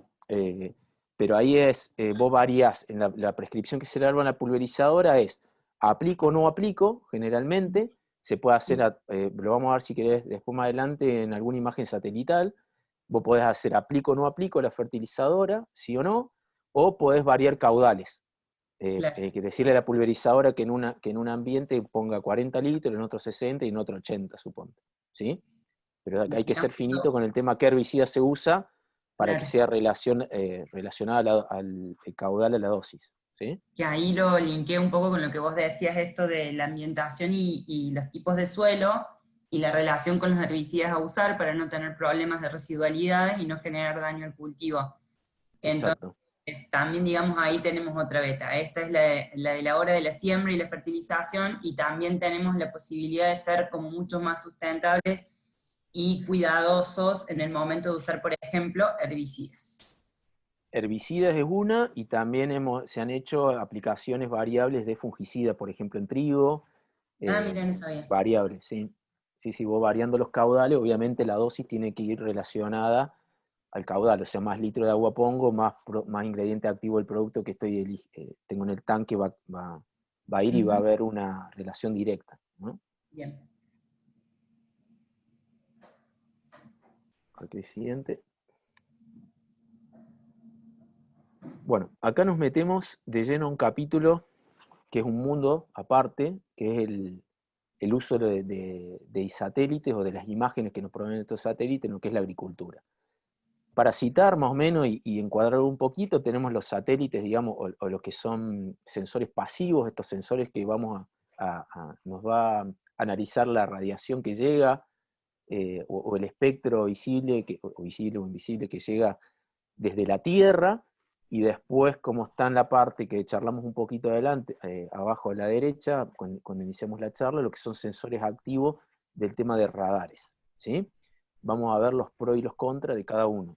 pero ahí es, vos variás, en la prescripción que se le da a la pulverizadora es, aplico o no aplico, generalmente, se puede hacer, lo vamos a ver si querés después más adelante en alguna imagen satelital, vos podés hacer aplico o no aplico la fertilizadora, sí o no, o podés variar caudales. Claro. Que decirle a la pulverizadora que en un ambiente ponga 40 litros, en otro 60 y en otro 80, suponte. ¿Sí? Pero hay que ser finito con el tema qué herbicida se usa para que Claro. sea relacionada al caudal a la dosis. ¿Sí? Que ahí lo linkeo un poco con lo que vos decías, esto de la ambientación y los tipos de suelo, y la relación con los herbicidas a usar para no tener problemas de residualidades y no generar daño al cultivo. Entonces, Exacto. también, digamos, ahí tenemos otra beta. Esta es la de la hora de la siembra y la fertilización, y también tenemos la posibilidad de ser como mucho más sustentables y cuidadosos en el momento de usar, por ejemplo, herbicidas. Herbicidas es una, y también se han hecho aplicaciones variables de fungicida, por ejemplo, en trigo, Ah, mira, no sabía. variables, ¿sí? Sí, sí, vos variando los caudales, obviamente la dosis tiene que ir relacionada al caudal, o sea, más litro de agua pongo, más ingrediente activo del producto que tengo en el tanque va a ir y va a Ujú. haber una relación directa, ¿no? Bien. Aquí siguiente. Bueno, acá nos metemos de lleno a un capítulo que es un mundo aparte, que es el uso de satélites o de las imágenes que nos proveen estos satélites en lo que es la agricultura. Para citar más o menos y encuadrar un poquito, tenemos los satélites, digamos, o los que son sensores pasivos, estos sensores que nos va a analizar la radiación que llega, o el espectro visible, o visible o invisible que llega desde la Tierra, y después, como está en la parte que charlamos un poquito adelante, abajo a la derecha, cuando iniciamos la charla, lo que son sensores activos del tema de radares, ¿sí? Vamos a ver los pros y los contras de cada uno.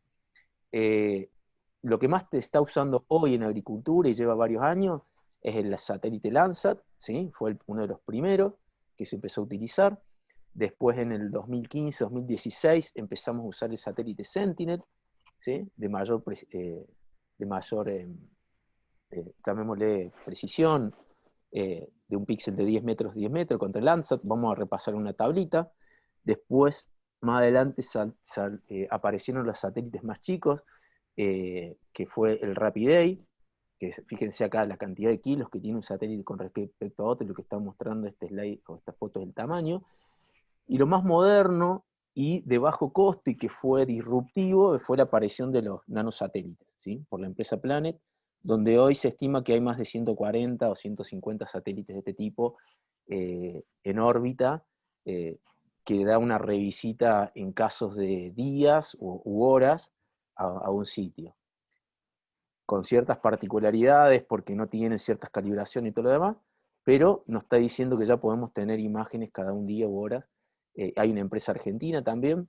Lo que más te está usando hoy en agricultura y lleva varios años es el satélite Landsat, ¿sí? Fue uno de los primeros que se empezó a utilizar. Después en el 2015-2016 empezamos a usar el satélite Sentinel, ¿sí? De mayor llamémosle precisión, de un píxel de 10 metros, 10 metros contra el Landsat. Vamos a repasar una tablita. Después, más adelante, aparecieron los satélites más chicos, que fue el Rapiday, que fíjense acá la cantidad de kilos que tiene un satélite con respecto a otro, lo que está mostrando este slide o estas fotos del tamaño. Y lo más moderno y de bajo costo y que fue disruptivo fue la aparición de los nanosatélites, ¿sí? Por la empresa Planet, donde hoy se estima que hay más de 140 o 150 satélites de este tipo en órbita, que da una revisita en casos de días u horas a un sitio, con ciertas particularidades porque no tienen ciertas calibraciones y todo lo demás, pero nos está diciendo que ya podemos tener imágenes cada un día u horas. Hay una empresa argentina también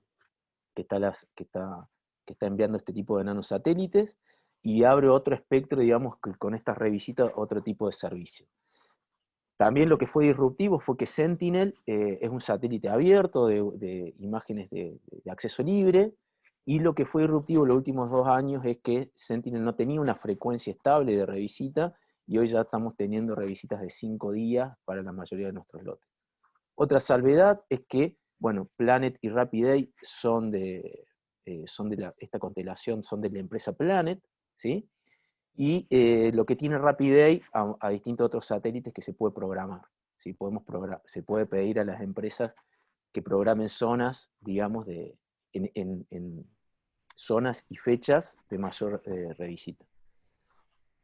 que está enviando este tipo de nanosatélites, y abre otro espectro, digamos, que con estas revisitas, otro tipo de servicio. También lo que fue disruptivo fue que Sentinel es un satélite abierto de imágenes de acceso libre, y lo que fue disruptivo los últimos 2 años es que Sentinel no tenía una frecuencia estable de revisita, y hoy ya estamos teniendo revisitas de 5 días para la mayoría de nuestros lotes. Otra salvedad es que, bueno, Planet y Rapiday son de esta constelación, son de la empresa Planet, ¿sí? Y lo que tiene Rapiday a distintos otros satélites que se puede programar, ¿sí? Se puede pedir a las empresas que programen zonas, digamos, en zonas y fechas de mayor revisita.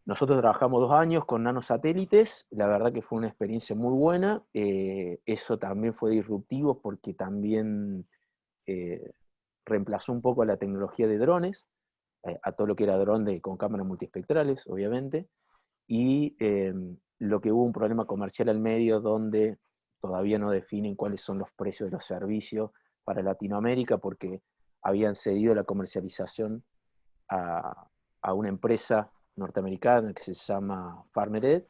Nosotros trabajamos 2 años con nanosatélites, la verdad que fue una experiencia muy buena. Eso también fue disruptivo porque también reemplazó un poco a la tecnología de drones, a todo lo que era dron con cámaras multiespectrales, obviamente, y lo que hubo un problema comercial al medio donde todavía no definen cuáles son los precios de los servicios para Latinoamérica, porque habían cedido la comercialización a una empresa norteamericana que se llama FarmerEd.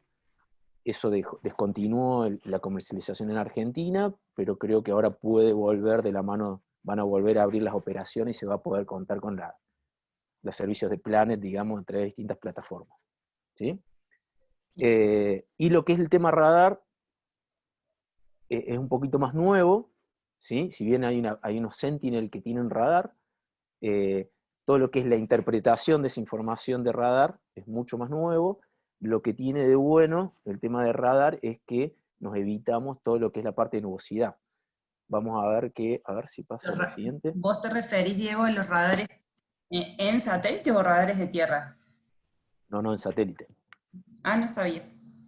Eso descontinuó la comercialización en Argentina, pero creo que ahora puede volver de la mano, van a volver a abrir las operaciones y se va a poder contar con los servicios de Planet, digamos, entre distintas plataformas. ¿Sí? Y lo que es el tema radar es un poquito más nuevo, ¿sí? Si bien hay unos Sentinel que tienen radar, todo lo que es la interpretación de esa información de radar es mucho más nuevo. Lo que tiene de bueno el tema de radar es que nos evitamos todo lo que es la parte de nubosidad. Vamos a ver si pasa lo siguiente. ¿Vos te referís, Diego, a los radares en satélite o radares de tierra? No, en satélite. Ah, no sabía.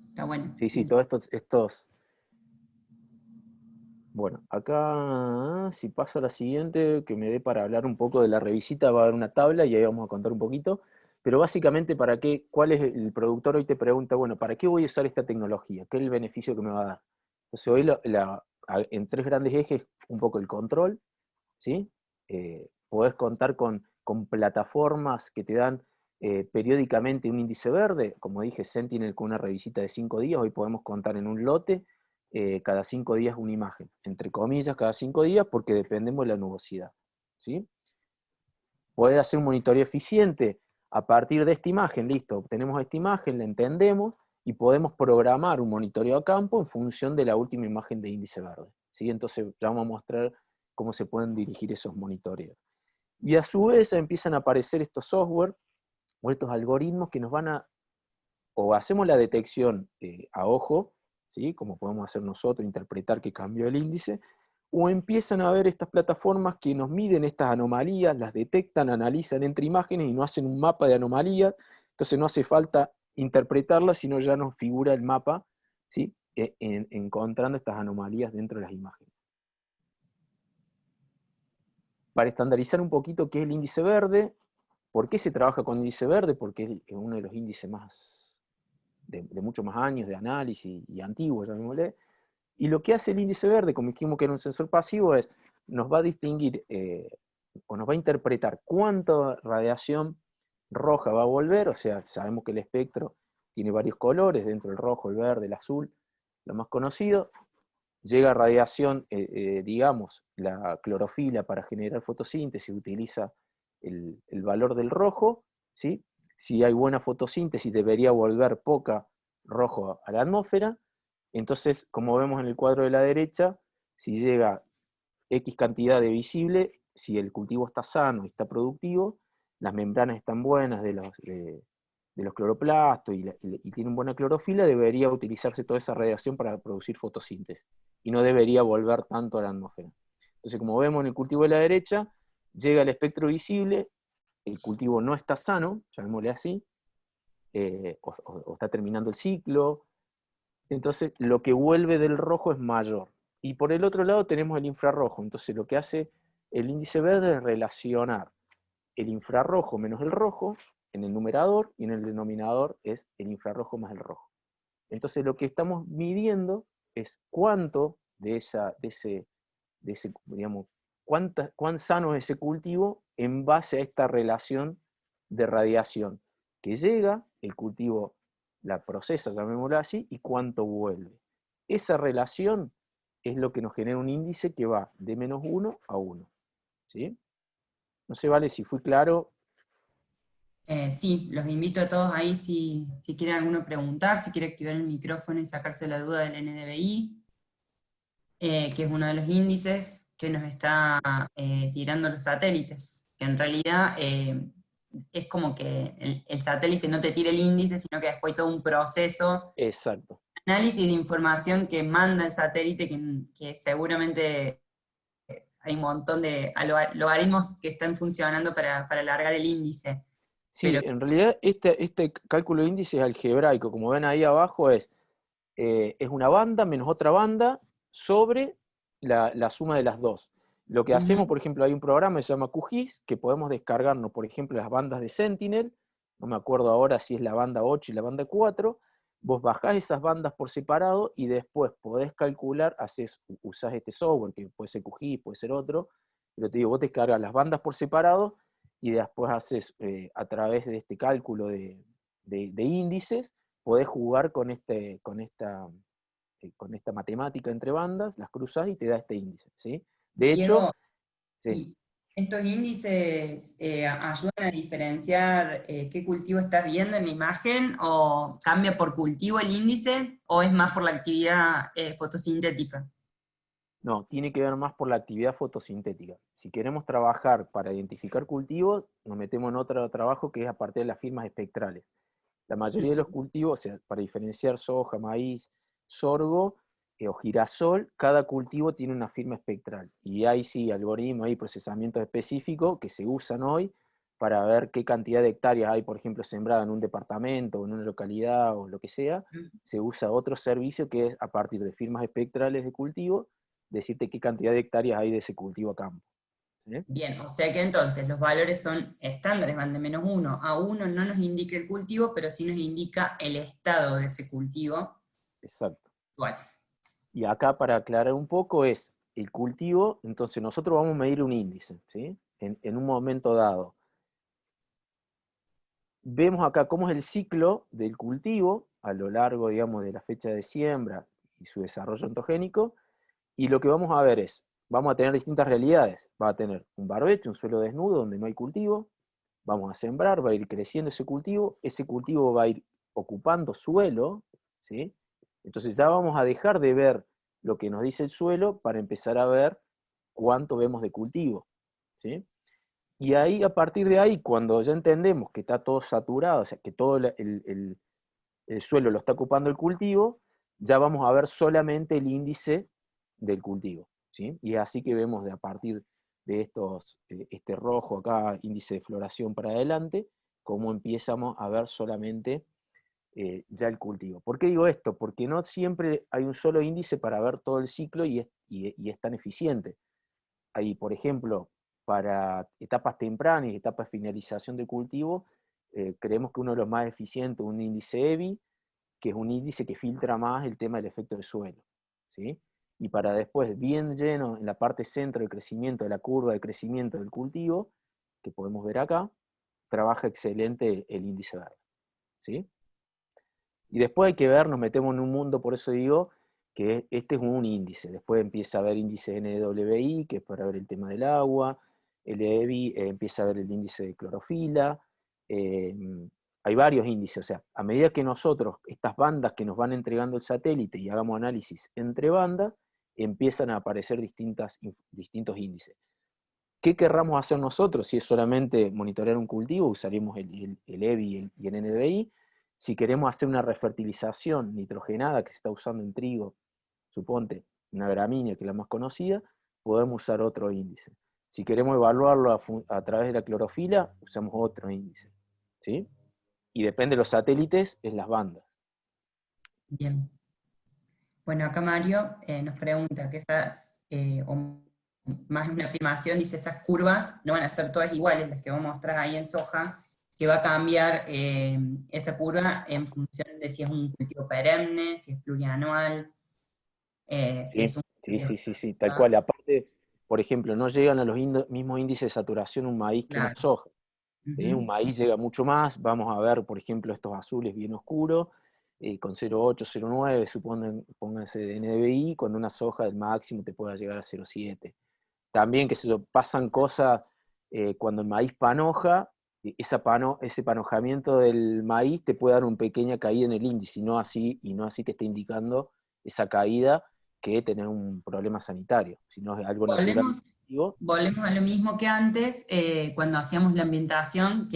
Está bueno. Sí, todos estos. Bueno, acá, si paso a la siguiente, que me dé para hablar un poco de la revisita, va a haber una tabla y ahí vamos a contar un poquito. Pero básicamente, ¿cuál es el productor? Hoy te pregunta, bueno, ¿para qué voy a usar esta tecnología? ¿Qué es el beneficio que me va a dar? Entonces, hoy en 3 grandes ejes, un poco el control, ¿sí? Podés contar con plataformas que te dan periódicamente un índice verde, como dije, Sentinel con una revisita de 5 días, hoy podemos contar en un lote, cada 5 días una imagen, entre comillas, cada 5 días, porque dependemos de la nubosidad, ¿sí? Poder hacer un monitoreo eficiente a partir de esta imagen, listo, obtenemos esta imagen, la entendemos, y podemos programar un monitoreo a campo en función de la última imagen de índice verde, ¿sí? Entonces ya vamos a mostrar cómo se pueden dirigir esos monitoreos. Y a su vez empiezan a aparecer estos software o estos algoritmos que nos van o hacemos la detección a ojo, ¿sí? Como podemos hacer nosotros, interpretar que cambió el índice, o empiezan a ver estas plataformas que nos miden estas anomalías, las detectan, analizan entre imágenes y nos hacen un mapa de anomalías, entonces no hace falta interpretarlas, sino ya nos figura el mapa, ¿sí? Encontrando estas anomalías dentro de las imágenes. Para estandarizar un poquito qué es el índice verde, ¿por qué se trabaja con índice verde? Porque es uno de los índices de muchos más años de análisis y antiguo, llamémosle. Y lo que hace el índice verde, como dijimos que era un sensor pasivo, es nos va a distinguir o nos va a interpretar cuánta radiación roja va a volver, o sea, sabemos que el espectro tiene varios colores, dentro del rojo, el verde, el azul, lo más conocido. Llega radiación, digamos, la clorofila para generar fotosíntesis, utiliza el valor del rojo, ¿sí? Si hay buena fotosíntesis, debería volver poca rojo a la atmósfera. Entonces, como vemos en el cuadro de la derecha, si llega X cantidad de visible, si el cultivo está sano y está productivo, las membranas están buenas de los cloroplastos y tienen buena clorofila, debería utilizarse toda esa radiación para producir fotosíntesis y no debería volver tanto a la atmósfera. Entonces, como vemos en el cultivo de la derecha, llega el espectro visible, el cultivo no está sano, llamémosle así, o está terminando el ciclo, entonces lo que vuelve del rojo es mayor. Y por el otro lado tenemos el infrarrojo, entonces lo que hace el índice verde es relacionar el infrarrojo menos el rojo en el numerador, y en el denominador es el infrarrojo más el rojo. Entonces lo que estamos midiendo es cuánto de ese digamos, cuán sano es ese cultivo en base a esta relación de radiación que llega, el cultivo la procesa, llamémoslo así, y cuánto vuelve. Esa relación es lo que nos genera un índice que va de -1 a 1. ¿Sí? No sé, Vale, si fui claro. Sí, los invito a todos ahí si quieren alguno preguntar, si quiere activar el micrófono y sacarse la duda del NDVI, que es uno de los índices que nos está tirando los satélites, que en realidad es como que el satélite no te tira el índice, sino que después hay todo un proceso, Exacto. análisis de información que manda el satélite, que seguramente hay un montón de logaritmos que están funcionando para alargar el índice. Sí, en realidad este cálculo de índice es algebraico, como ven ahí abajo es una banda menos otra banda sobre la suma de las dos. Lo que hacemos, por ejemplo, hay un programa que se llama QGIS, que podemos descargarnos, por ejemplo, las bandas de Sentinel, no me acuerdo ahora si es la banda 8 y la banda 4, vos bajás esas bandas por separado y después podés calcular, usás este software, que puede ser QGIS, puede ser otro, pero te digo, vos descargas las bandas por separado y después haces, a través de este cálculo de índices, podés jugar con esta matemática entre bandas, las cruzás y te da este índice, ¿sí? De hecho, Diego, sí. ¿Estos índices ayudan a diferenciar qué cultivo estás viendo en la imagen, o cambia por cultivo el índice, o es más por la actividad fotosintética? No, tiene que ver más por la actividad fotosintética. Si queremos trabajar para identificar cultivos, nos metemos en otro trabajo que es a partir de las firmas espectrales. La mayoría de los cultivos, o sea, para diferenciar soja, maíz, sorgo o girasol, cada cultivo tiene una firma espectral. Y hay sí algoritmos y procesamientos específicos que se usan hoy para ver qué cantidad de hectáreas hay, por ejemplo, sembrada en un departamento o en una localidad o lo que sea. Se usa otro servicio que es a partir de firmas espectrales de cultivo, decirte qué cantidad de hectáreas hay de ese cultivo a campo. ¿Sí? Bien, o sea que entonces los valores son estándares, van de -1 a 1, no nos indica el cultivo, pero sí nos indica el estado de ese cultivo. Exacto. Bueno, Y acá, para aclarar un poco, es el cultivo. Entonces nosotros vamos a medir un índice, ¿sí? En un momento dado. Vemos acá cómo es el ciclo del cultivo a lo largo, digamos, de la fecha de siembra y su desarrollo ontogénico, y lo que vamos a ver es, vamos a tener distintas realidades. Va a tener un barbecho, un suelo desnudo donde no hay cultivo, vamos a sembrar, va a ir creciendo ese cultivo va a ir ocupando suelo, ¿sí? Entonces ya vamos a dejar de ver lo que nos dice el suelo para empezar a ver cuánto vemos de cultivo, ¿sí? Y ahí, a partir de ahí, cuando ya entendemos que está todo saturado, o sea, que todo el suelo lo está ocupando el cultivo, ya vamos a ver solamente el índice del cultivo, ¿sí? Y es así que vemos de a partir de este rojo acá, índice de floración para adelante, cómo empezamos a ver solamente ya el cultivo. ¿Por qué digo esto? Porque no siempre hay un solo índice para ver todo el ciclo y es tan eficiente. Hay, por ejemplo, para etapas tempranas y etapas de finalización de cultivo, creemos que uno de los más eficientes es un índice EBI, que es un índice que filtra más el tema del efecto de suelo, ¿sí? Y para después, bien lleno, en la parte centro de crecimiento de la curva de crecimiento del cultivo, que podemos ver acá, trabaja excelente el índice verde, ¿sí? Y después hay que ver, nos metemos en un mundo, por eso digo, que este es un índice. Después empieza a haber índice NWI, que es para ver el tema del agua. El EBI empieza a ver el índice de clorofila. eh, Hay varios índices. O sea, a medida que nosotros, estas bandas que nos van entregando el satélite y hagamos análisis entre bandas, empiezan a aparecer distintos índices. ¿Qué querramos hacer nosotros? Si es solamente monitorear un cultivo, usaremos el EBI y el NDVI. Si queremos hacer una refertilización nitrogenada que se está usando en trigo, suponte una gramínea, que es la más conocida, podemos usar otro índice. Si queremos evaluarlo a través de la clorofila, usamos otro índice, ¿sí? Y depende de los satélites, es las bandas. bien. Bueno, acá Mario nos pregunta que o más una afirmación, dice, esas curvas no van a ser todas iguales, las que vamos a mostrar ahí en soja, que va a cambiar esa curva en función de si es un cultivo perenne, si es plurianual, si es Sí, un... sí, tal cual. Aparte, por ejemplo, no llegan a los mismos índices de saturación un maíz que una Claro. soja. ¿Sí? Un Ujú. maíz llega mucho más. Vamos a ver, por ejemplo, estos azules bien oscuros, con 0,8, 0,9, pónganse de NDVI, cuando una soja del máximo te pueda llegar a 0,7. También, que se pasan cosas cuando el maíz panoja, ese panojamiento del maíz te puede dar una pequeña caída en el índice, y no así te está indicando esa caída que tener un problema sanitario, sino es algo natural. Volvemos, volvemos a lo mismo que antes, cuando hacíamos la ambientación,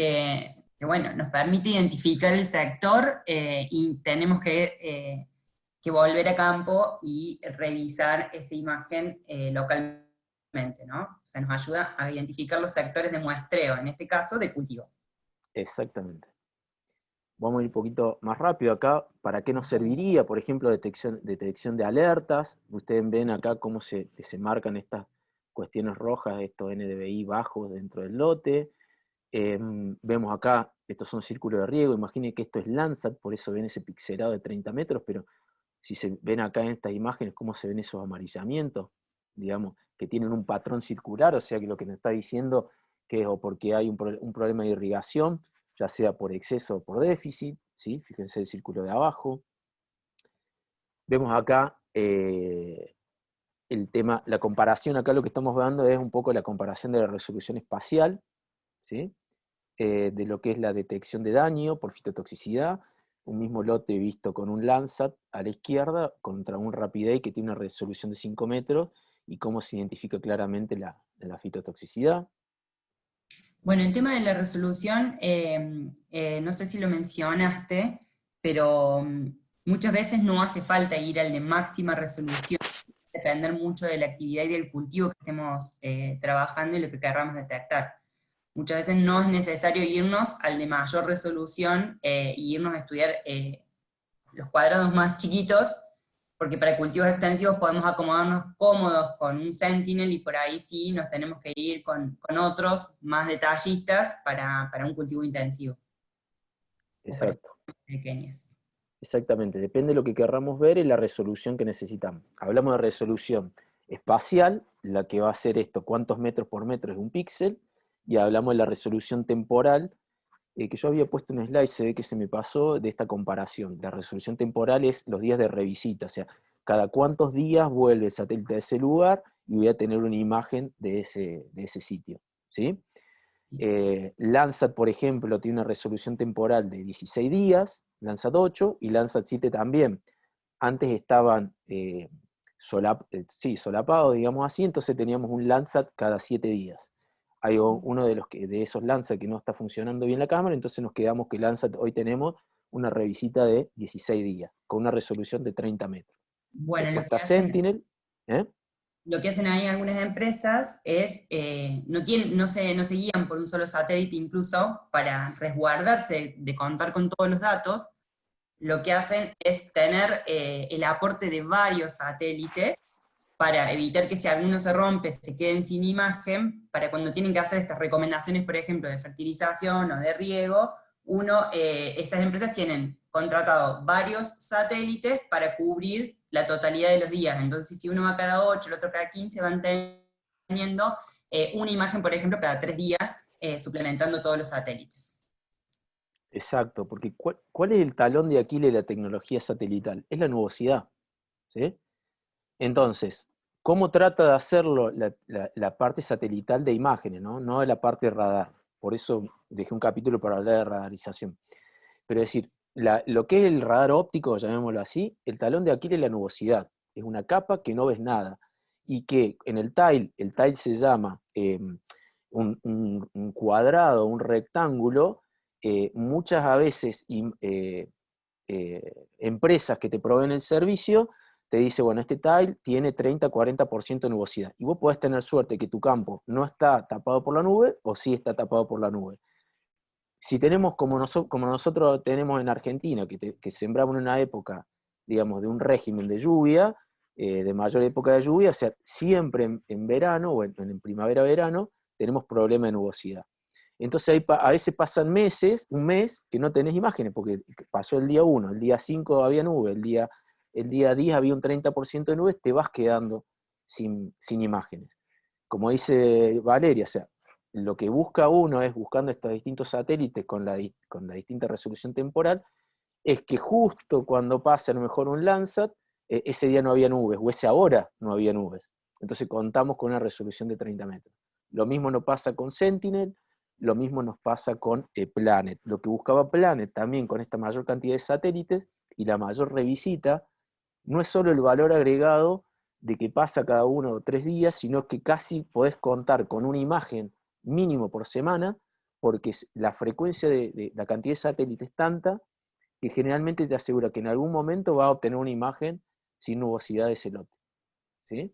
bueno, nos permite identificar el sector y tenemos que volver a campo y revisar esa imagen localmente, ¿no? O sea, nos ayuda a identificar los sectores de muestreo, en este caso de cultivo. Exactamente. Vamos a ir un poquito más rápido acá. ¿Para qué nos serviría? Por ejemplo, detección de alertas. Ustedes ven acá cómo se marcan estas cuestiones rojas, estos NDVI bajos dentro del lote. Vemos acá, estos son círculos de riego. Imaginen que esto es Landsat, por eso ven ese pixelado de 30 metros, pero si se ven acá en estas imágenes cómo se ven esos amarillamientos, digamos, que tienen un patrón circular, o sea que lo que nos está diciendo que es o porque hay un problema de irrigación, ya sea por exceso o por déficit, ¿sí? Fíjense el círculo de abajo. Vemos acá el tema, la comparación acá lo que estamos dando es un poco la comparación de la resolución espacial, ¿sí? De lo que es la detección de daño por fitotoxicidad, un mismo lote visto con un Landsat a la izquierda contra un RapidEye que tiene una resolución de 5 metros, y cómo se identifica claramente la fitotoxicidad. Bueno, el tema de la resolución, no sé si lo mencionaste, pero muchas veces no hace falta ir al de máxima resolución, depender mucho de la actividad y del cultivo que estemos trabajando y lo que querramos detectar. Muchas veces no es necesario irnos al de mayor resolución y irnos a estudiar los cuadrados más chiquitos, porque para cultivos extensivos podemos acomodarnos cómodos con un Sentinel y por ahí sí nos tenemos que ir con otros más detallistas para un cultivo intensivo. Exacto. Pequeñas. Exactamente, depende de lo que querramos ver y la resolución que necesitamos. Hablamos de resolución espacial, la que va a ser esto, cuántos metros por metro es un píxel, y hablamos de la resolución temporal, que yo había puesto un slide, se ve que se me pasó, de esta comparación. La resolución temporal es los días de revisita, o sea, cada cuántos días vuelve el satélite a ese lugar y voy a tener una imagen de ese sitio, ¿sí? Landsat, por ejemplo, tiene una resolución temporal de 16 días, Landsat 8 y Landsat 7 también. Antes estaban solapados, digamos así, entonces teníamos un Landsat cada 7 días. Hay uno de esos Landsat que no está funcionando bien la cámara, entonces nos quedamos que Landsat hoy tenemos una revisita de 16 días, con una resolución de 30 metros. Bueno, Después está Sentinel. lo que hacen ahí algunas empresas es, no se guían por un solo satélite incluso, para resguardarse de contar con todos los datos, lo que hacen es tener el aporte de varios satélites para evitar que si alguno se rompe se queden sin imagen, para cuando tienen que hacer estas recomendaciones, por ejemplo, de fertilización o de riego, esas empresas tienen contratado varios satélites para cubrir la totalidad de los días. Entonces, si uno va cada 8, el otro cada 15, van teniendo una imagen, por ejemplo, cada 3 días, suplementando todos los satélites. Exacto, porque ¿cuál es el talón de Aquiles de la tecnología satelital? Es la nubosidad, ¿sí? Entonces, ¿cómo trata de hacerlo la parte satelital de imágenes, no de la parte radar? Por eso dejé un capítulo para hablar de radarización. Pero es decir, lo que es el radar óptico, llamémoslo así, el talón de Aquiles es la nubosidad. Es una capa que no ves nada. Y que en el tile se llama un cuadrado, un rectángulo, muchas a veces empresas que te proveen el servicio te dice, bueno, este tile tiene 30-40% de nubosidad. Y vos podés tener suerte que tu campo no está tapado por la nube o sí está tapado por la nube. Si tenemos como nosotros tenemos en Argentina, que sembramos en una época, digamos, de un régimen de lluvia, de mayor época de lluvia, o sea, siempre en verano o en primavera-verano, tenemos problema de nubosidad. Entonces ahí a veces pasan un mes, que no tenés imágenes, porque pasó el día 1, el día 5 había nube, el día 10 había un 30% de nubes, te vas quedando sin imágenes. Como dice Valeria, o sea, lo que busca uno es, buscando estos distintos satélites con la distinta resolución temporal, es que justo cuando pasa a lo mejor un Landsat, ese día no había nubes, o esa hora no había nubes. Entonces contamos con una resolución de 30 metros. Lo mismo nos pasa con Sentinel, lo mismo nos pasa con Planet. Lo que buscaba Planet también con esta mayor cantidad de satélites y la mayor revisita, no es solo el valor agregado de que pasa cada 1 o 3 días, sino que casi podés contar con una imagen mínimo por semana, porque la frecuencia de la cantidad de satélites es tanta que generalmente te asegura que en algún momento va a obtener una imagen sin nubosidad de ese lote. ¿Sí?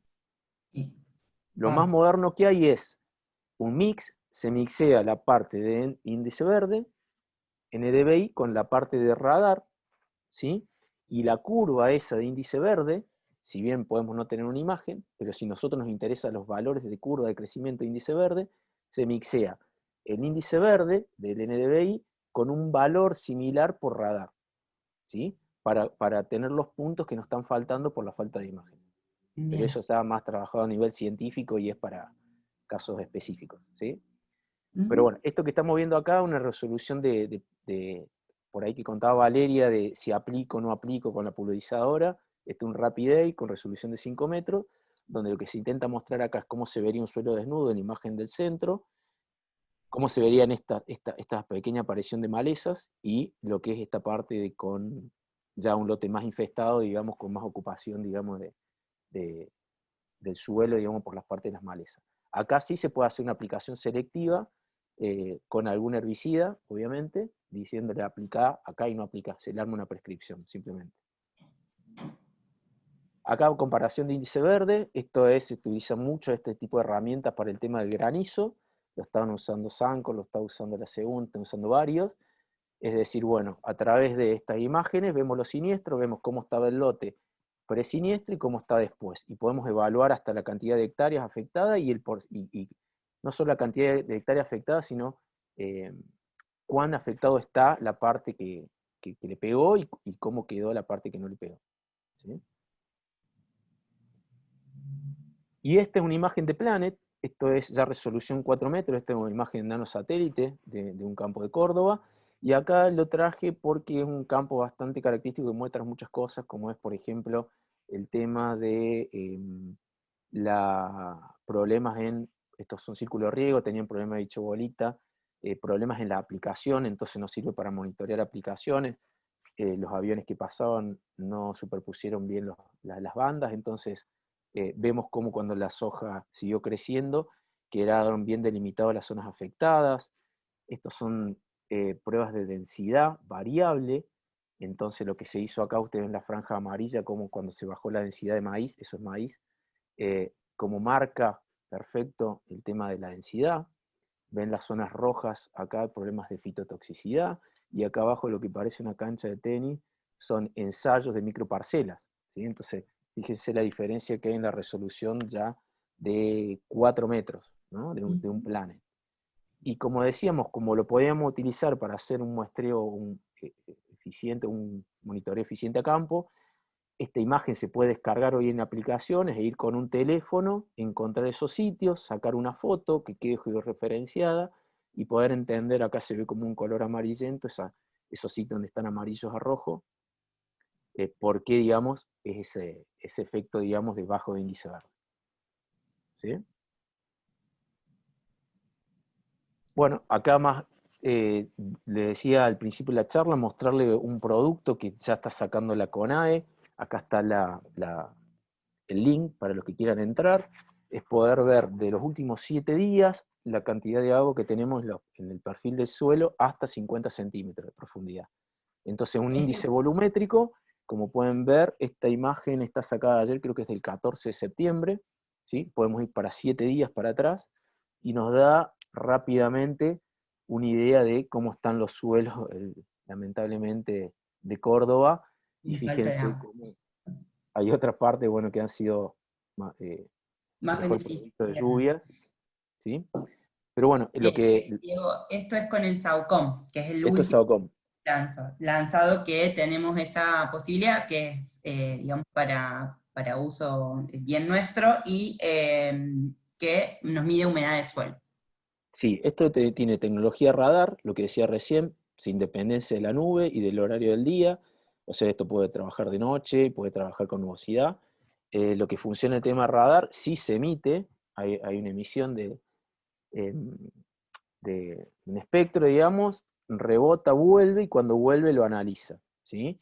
Lo más moderno que hay es un mix, se mixea la parte de índice verde, NDVI, con la parte de radar, ¿sí? Y la curva esa de índice verde, si bien podemos no tener una imagen, pero si a nosotros nos interesan los valores de curva de crecimiento de índice verde, se mixea el índice verde del NDVI con un valor similar por radar, ¿sí? Para tener los puntos que nos están faltando por la falta de imagen. Bien. Pero eso está más trabajado a nivel científico y es para casos específicos, ¿sí? Pero bueno, esto que estamos viendo acá es una resolución por ahí que contaba Valeria, de si aplico o no aplico con la pulverizadora. Este es un RapidEye con resolución de 5 metros. donde lo que se intenta mostrar acá es cómo se vería un suelo desnudo en la imagen del centro, cómo se verían esta pequeña aparición de malezas, y lo que es esta parte con ya un lote más infestado, digamos, con más ocupación, digamos, del suelo, digamos, por las partes de las malezas. Acá sí se puede hacer una aplicación selectiva, con algún herbicida, obviamente, diciéndole aplicar acá y no aplicar, se le arma una prescripción, simplemente. Acá, comparación de índice verde, esto es, se utiliza mucho este tipo de herramientas para el tema del granizo, lo estaban usando Sanco, lo está usando la Segunda, están usando varios. Es decir, bueno, a través de estas imágenes vemos los siniestros, vemos cómo estaba el lote presiniestro y cómo está después, y podemos evaluar hasta la cantidad de hectáreas afectadas, y no solo la cantidad de hectáreas afectadas, sino cuán afectado está la parte que le pegó, y cómo quedó la parte que no le pegó, ¿sí? Y esta es una imagen de Planet, esto es ya resolución 4 metros, esta es una imagen nanosatélite de un campo de Córdoba, y acá lo traje porque es un campo bastante característico que muestra muchas cosas, como es, por ejemplo, el tema de problemas estos son círculos de riego, tenían problemas de dicho bolita, problemas en la aplicación, entonces no sirve para monitorear aplicaciones, los aviones que pasaban no superpusieron bien las bandas, entonces vemos cómo cuando la soja siguió creciendo, quedaron bien delimitadas las zonas afectadas. Estos son pruebas de densidad variable, entonces lo que se hizo acá, ustedes ven la franja amarilla, como cuando se bajó la densidad de maíz, eso es maíz, como marca perfecto el tema de la densidad. Ven las zonas rojas acá, problemas de fitotoxicidad, y acá abajo lo que parece una cancha de tenis son ensayos de microparcelas, ¿sí? Entonces, fíjense la diferencia que hay en la resolución ya de 4 metros, ¿no? de un Planet. Y como decíamos, como lo podíamos utilizar para hacer un muestreo eficiente, un monitoreo eficiente a campo, esta imagen se puede descargar hoy en aplicaciones e ir con un teléfono, encontrar esos sitios, sacar una foto que quede georreferenciada y poder entender, acá se ve como un color amarillento, esos sitios donde están amarillos a rojo, por qué, digamos, es ese efecto, digamos, de bajo índice verde. ¿Sí? Bueno, acá más, le decía al principio de la charla, mostrarle un producto que ya está sacando la CONAE. Acá está el link para los que quieran entrar, es poder ver de los últimos 7 días la cantidad de agua que tenemos en el perfil del suelo hasta 50 centímetros de profundidad. Entonces un índice volumétrico, como pueden ver, esta imagen está sacada ayer, creo que es del 14 de septiembre, ¿sí? Podemos ir para 7 días para atrás, y nos da rápidamente una idea de cómo están los suelos, lamentablemente, de Córdoba, y fíjense cómo hay otras partes, bueno, que han sido más mejor beneficios. producto de lluvias, ¿sí? Pero bueno, Diego, esto es con el SAOCOM, que es el esto es último SAOCOM. lanzado que tenemos esa posibilidad, que es, digamos, para uso bien nuestro, y que nos mide humedad de suelo. Sí, esto tiene tecnología radar, lo que decía recién, sin dependencia de la nube y del horario del día. O sea, esto puede trabajar de noche, puede trabajar con nubosidad. Lo que funciona el tema radar, sí se emite, hay una emisión de un espectro, digamos, rebota, vuelve, y cuando vuelve lo analiza, ¿sí?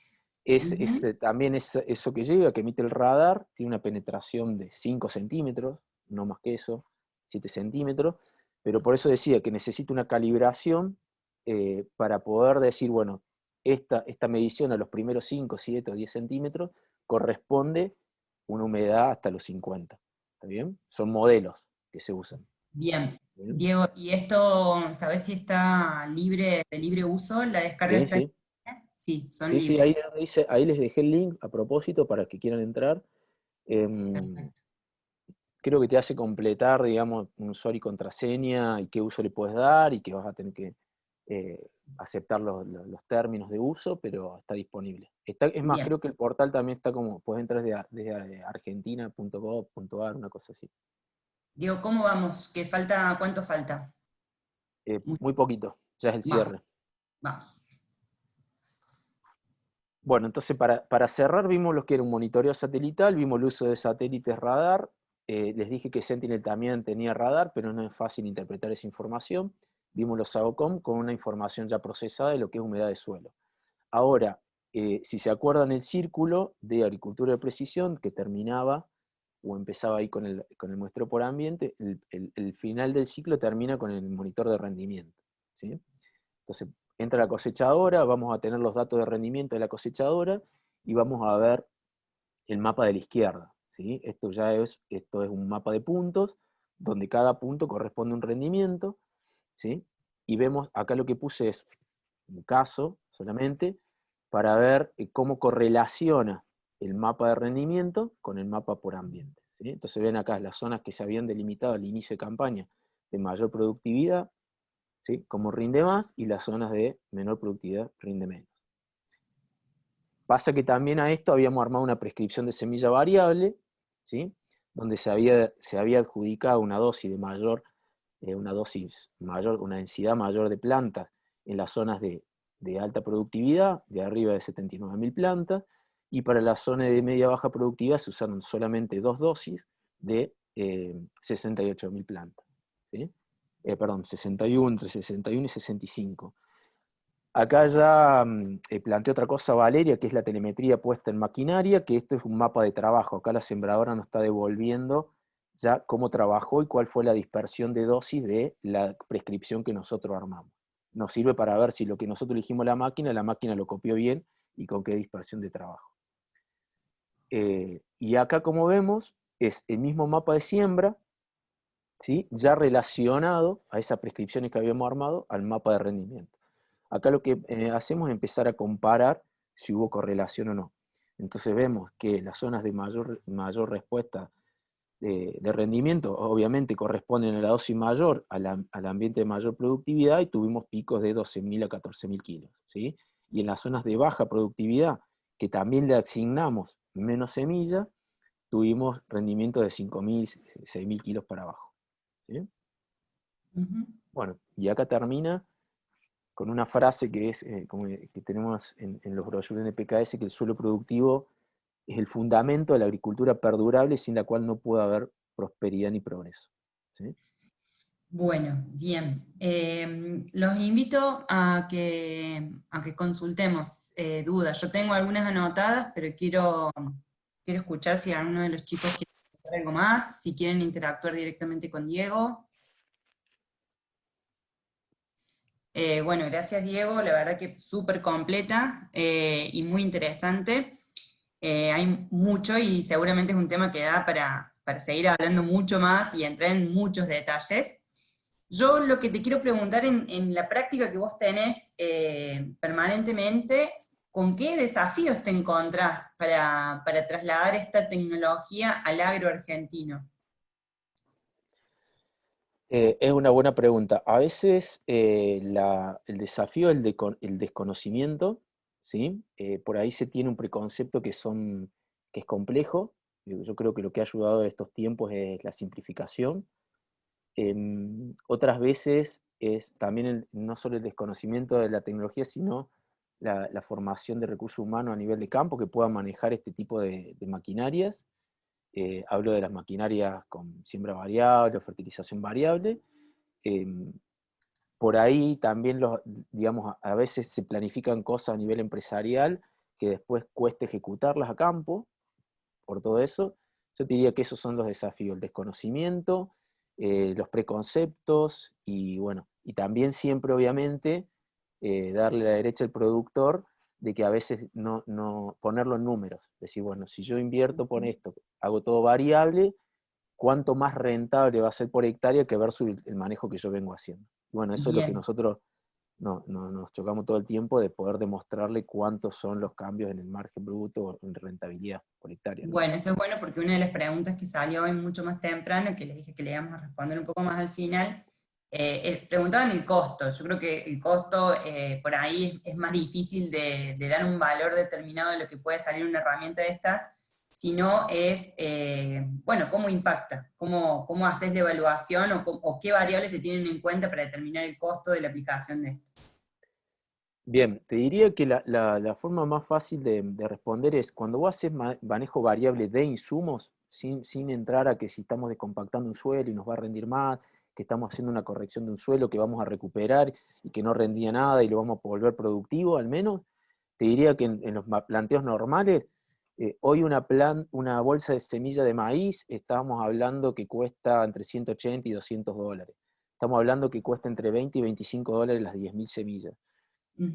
También eso que llega, que emite el radar, tiene una penetración de 5 centímetros, no más que eso, 7 centímetros, pero por eso decía que necesita una calibración para poder decir, bueno, esta medición a los primeros 5, 7 o 10 centímetros corresponde una humedad hasta los 50, ¿está bien? Son modelos que se usan. Bien. ¿Bien? Diego, ¿y esto, sabes si está libre, de libre uso? ¿La descarga Sí, está sí. libre? Sí, son Sí, libres. ahí les dejé el link a propósito para que quieran entrar. Perfecto. Creo que te hace completar, digamos, un usuario y contraseña, y qué uso le puedes dar, y que vas a tener que aceptar los términos de uso, pero está disponible. Es más, Bien. creo que el portal también está como, puedes entrar desde argentina.gov.ar, una cosa así. Diego, ¿cómo vamos? ¿Cuánto falta? Muy poquito, ya es el Vamos, cierre. vamos. Bueno, entonces para cerrar vimos lo que era un monitoreo satelital, vimos el uso de satélites radar, les dije que Sentinel también tenía radar, pero no es fácil interpretar esa información. Vimos los SAOCOM con una información ya procesada de lo que es humedad de suelo. Ahora, si se acuerdan el círculo de agricultura de precisión que terminaba o empezaba ahí con el muestreo por ambiente, el final del ciclo termina con el monitor de rendimiento, ¿sí? Entonces, entra la cosechadora, vamos a tener los datos de rendimiento de la cosechadora y vamos a ver el mapa de la izquierda, ¿sí? Esto es un mapa de puntos, donde cada punto corresponde a un rendimiento, ¿sí? Y vemos, acá lo que puse es un caso solamente, para ver cómo correlaciona el mapa de rendimiento con el mapa por ambiente, ¿sí? Entonces ven acá las zonas que se habían delimitado al inicio de campaña de mayor productividad, ¿sí? Como rinde más, y las zonas de menor productividad rinde menos. Pasa que también a esto habíamos armado una prescripción de semilla variable, ¿sí? Donde se había adjudicado una dosis mayor, una densidad mayor de plantas en las zonas de alta productividad, de arriba de 79.000 plantas, y para la zona de media-baja productividad se usaron solamente 2 dosis de 68.000 plantas, ¿sí? Perdón, 61, entre 61 y 65. Acá ya planteé otra cosa Valeria, que es la telemetría puesta en maquinaria, que esto es un mapa de trabajo. Acá la sembradora nos está devolviendo ya cómo trabajó y cuál fue la dispersión de dosis de la prescripción que nosotros armamos. Nos sirve para ver si lo que nosotros elegimos la máquina lo copió bien y con qué dispersión de trabajo. Y acá, como vemos, es el mismo mapa de siembra, ¿sí? Ya relacionado a esas prescripciones que habíamos armado al mapa de rendimiento. Acá lo que hacemos es empezar a comparar si hubo correlación o no. Entonces vemos que las zonas de mayor respuesta de rendimiento obviamente corresponden a la dosis mayor, al ambiente de mayor productividad, y tuvimos picos de 12.000 a 14.000 kilos, ¿sí? Y en las zonas de baja productividad, que también le asignamos menos semilla, tuvimos rendimiento de 5.000, 6.000 kilos para abajo, ¿sí? Bueno, y acá termina con una frase que es como que tenemos en los brochures de PKS, que el suelo productivo es el fundamento de la agricultura perdurable, sin la cual no puede haber prosperidad ni progreso, ¿sí? Bueno, bien. Los invito a que consultemos dudas. Yo tengo algunas anotadas, pero quiero escuchar si alguno de los chicos quiere preguntar algo más, si quieren interactuar directamente con Diego. Bueno, gracias Diego, la verdad que súper completa y muy interesante. Hay mucho y seguramente es un tema que da para seguir hablando mucho más y entrar en muchos detalles. Yo lo que te quiero preguntar en la práctica que vos tenés permanentemente, ¿con qué desafíos te encontrás para trasladar esta tecnología al agro argentino? Es una buena pregunta. A veces el desafío es el desconocimiento, ¿sí? Por ahí se tiene un preconcepto que es complejo. Yo creo que lo que ha ayudado a estos tiempos es la simplificación. Otras veces es también no solo el desconocimiento de la tecnología, sino la formación de recursos humanos a nivel de campo que puedan manejar este tipo de maquinarias. Hablo de las maquinarias con siembra variable o fertilización variable. Por ahí también, digamos, a veces se planifican cosas a nivel empresarial que después cuesta ejecutarlas a campo, por todo eso. Yo te diría que esos son los desafíos: el desconocimiento, los preconceptos, y bueno, y también siempre obviamente darle la derecha al productor de que a veces no ponerlo en números. Decir, bueno, si yo invierto por esto, hago todo variable, ¿cuánto más rentable va a ser por hectárea que versus el manejo que yo vengo haciendo? Y bueno, eso es lo que Bien. nosotros nos chocamos todo el tiempo, de poder demostrarle cuántos son los cambios en el margen bruto o en rentabilidad por hectárea, ¿no? Bueno, eso es bueno porque una de las preguntas que salió hoy mucho más temprano, que les dije que le íbamos a responder un poco más al final, preguntaban el costo. Yo creo que el costo por ahí es más difícil de dar un valor determinado de lo que puede salir una herramienta de estas, sino es, bueno, cómo impacta, cómo haces la evaluación o qué variables se tienen en cuenta para determinar el costo de la aplicación de esto. Bien, te diría que la forma más fácil de responder es, cuando vos haces manejo variable de insumos, sin entrar a que si estamos descompactando un suelo y nos va a rendir más, que estamos haciendo una corrección de un suelo que vamos a recuperar y que no rendía nada y lo vamos a volver productivo, al menos, te diría que en los planteos normales, hoy una bolsa de semilla de maíz, estábamos hablando que cuesta entre 180 y $200. Estamos hablando que cuesta entre 20 y $25 las 10.000 semillas.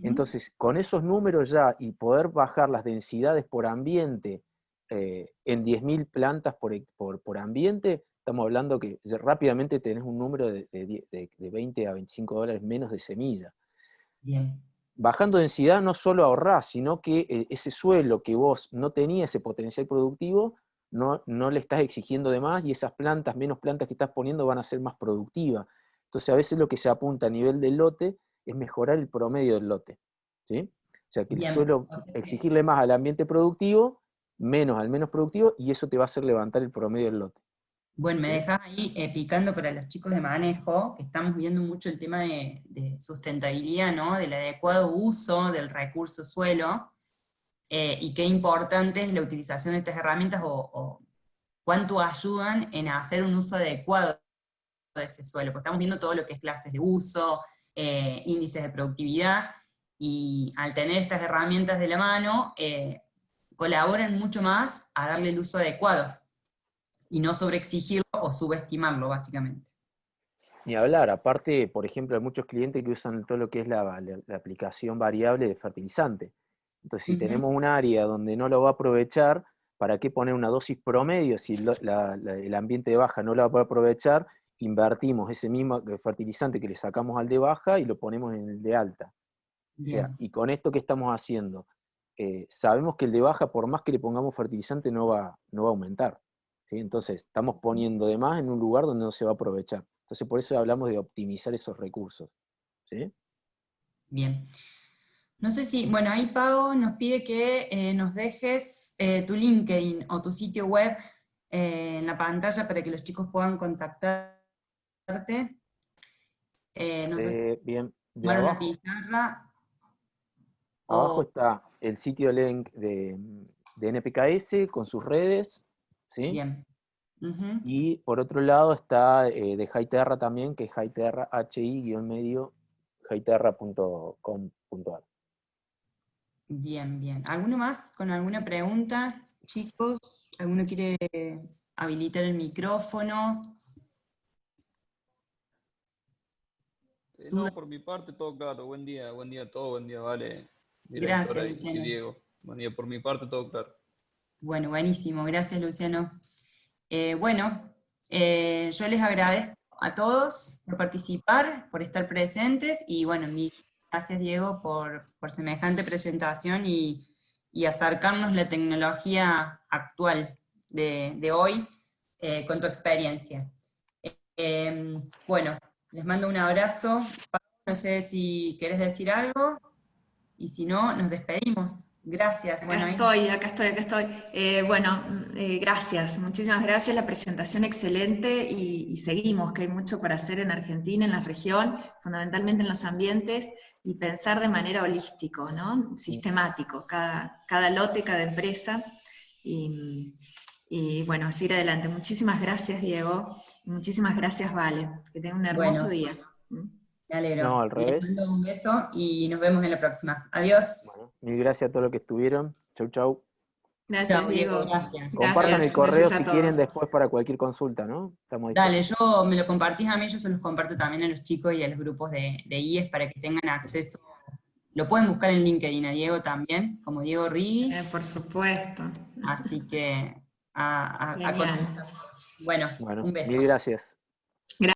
Entonces, con esos números ya, y poder bajar las densidades por ambiente en 10.000 plantas por ambiente, estamos hablando que rápidamente tenés un número de 20 a $25 menos de semilla. Bien. Bajando densidad no solo ahorrás, sino que ese suelo que vos no tenías ese potencial productivo, no le estás exigiendo de más, y esas plantas, menos plantas que estás poniendo, van a ser más productivas. Entonces a veces lo que se apunta a nivel del lote es mejorar el promedio del lote, ¿sí? O sea que el suelo, exigirle más al ambiente productivo, menos al menos productivo, y eso te va a hacer levantar el promedio del lote. Bueno, me dejas ahí picando para los chicos de manejo, que estamos viendo mucho el tema de sustentabilidad, ¿no? Del adecuado uso del recurso suelo, y qué importante es la utilización de estas herramientas, o cuánto ayudan en hacer un uso adecuado de ese suelo, porque estamos viendo todo lo que es clases de uso, índices de productividad, y al tener estas herramientas de la mano, colaboran mucho más a darle el uso adecuado, y no sobreexigirlo o subestimarlo, básicamente. Ni hablar, aparte, por ejemplo, hay muchos clientes que usan todo lo que es la aplicación variable de fertilizante. Entonces, si tenemos un área donde no lo va a aprovechar, ¿para qué poner una dosis promedio si el ambiente de baja no lo va a aprovechar? Invertimos ese mismo fertilizante que le sacamos al de baja y lo ponemos en el de alta. O sea, y con esto, ¿qué estamos haciendo? Sabemos que el de baja, por más que le pongamos fertilizante, no va a aumentar, ¿sí? Entonces, estamos poniendo de más en un lugar donde no se va a aprovechar. Entonces, por eso hablamos de optimizar esos recursos, ¿sí? Bien. No sé si, bueno, ahí Pau nos pide que nos dejes tu LinkedIn o tu sitio web en la pantalla para que los chicos puedan contactarte. No sé, Bien, de tomar una abajo. pizarra. Abajo está el sitio link de NPKS con sus redes, ¿sí? Bien. Y por otro lado está de Hayterra también, que es Hayterra, HI-medio, hayterra.com.ar. Bien, bien. ¿Alguno más con alguna pregunta, chicos? ¿Alguno quiere habilitar el micrófono? No, por mi parte todo claro. Buen día a todos, buen día, Vale, Gracias, directora y Luciano. Diego. Buen día, por mi parte todo claro. Bueno, buenísimo. Gracias, Luciano. Bueno, yo les agradezco a todos por participar, por estar presentes, y bueno, gracias, Diego, por semejante presentación y acercarnos la tecnología actual de hoy con tu experiencia. Bueno, les mando un abrazo. No sé si querés decir algo, y si no, nos despedimos. Gracias. Acá estoy. Gracias, muchísimas gracias, la presentación excelente, y seguimos, que hay mucho por hacer en Argentina, en la región, fundamentalmente en los ambientes, y pensar de manera holístico, ¿no? Sistemático, cada lote, cada empresa, y bueno, seguir adelante. Muchísimas gracias, Diego, y muchísimas gracias, Vale, que tengan un hermoso día. Me alegro. No, al revés. Les mando un beso y nos vemos en la próxima. Adiós. Bueno, mil gracias a todos los que estuvieron. Chau, chau. Gracias, Chao, Diego. gracias. Compartan el correo Gracias a si todos. quieren después para cualquier consulta, ¿no? Estamos Dale, yo me lo compartís a mí, yo se los comparto también a los chicos y a los grupos de IES para que tengan acceso. Lo pueden buscar en LinkedIn a Diego también, como Diego Rigui. Por supuesto. Así que Genial. bueno, Bueno, un beso. mil gracias.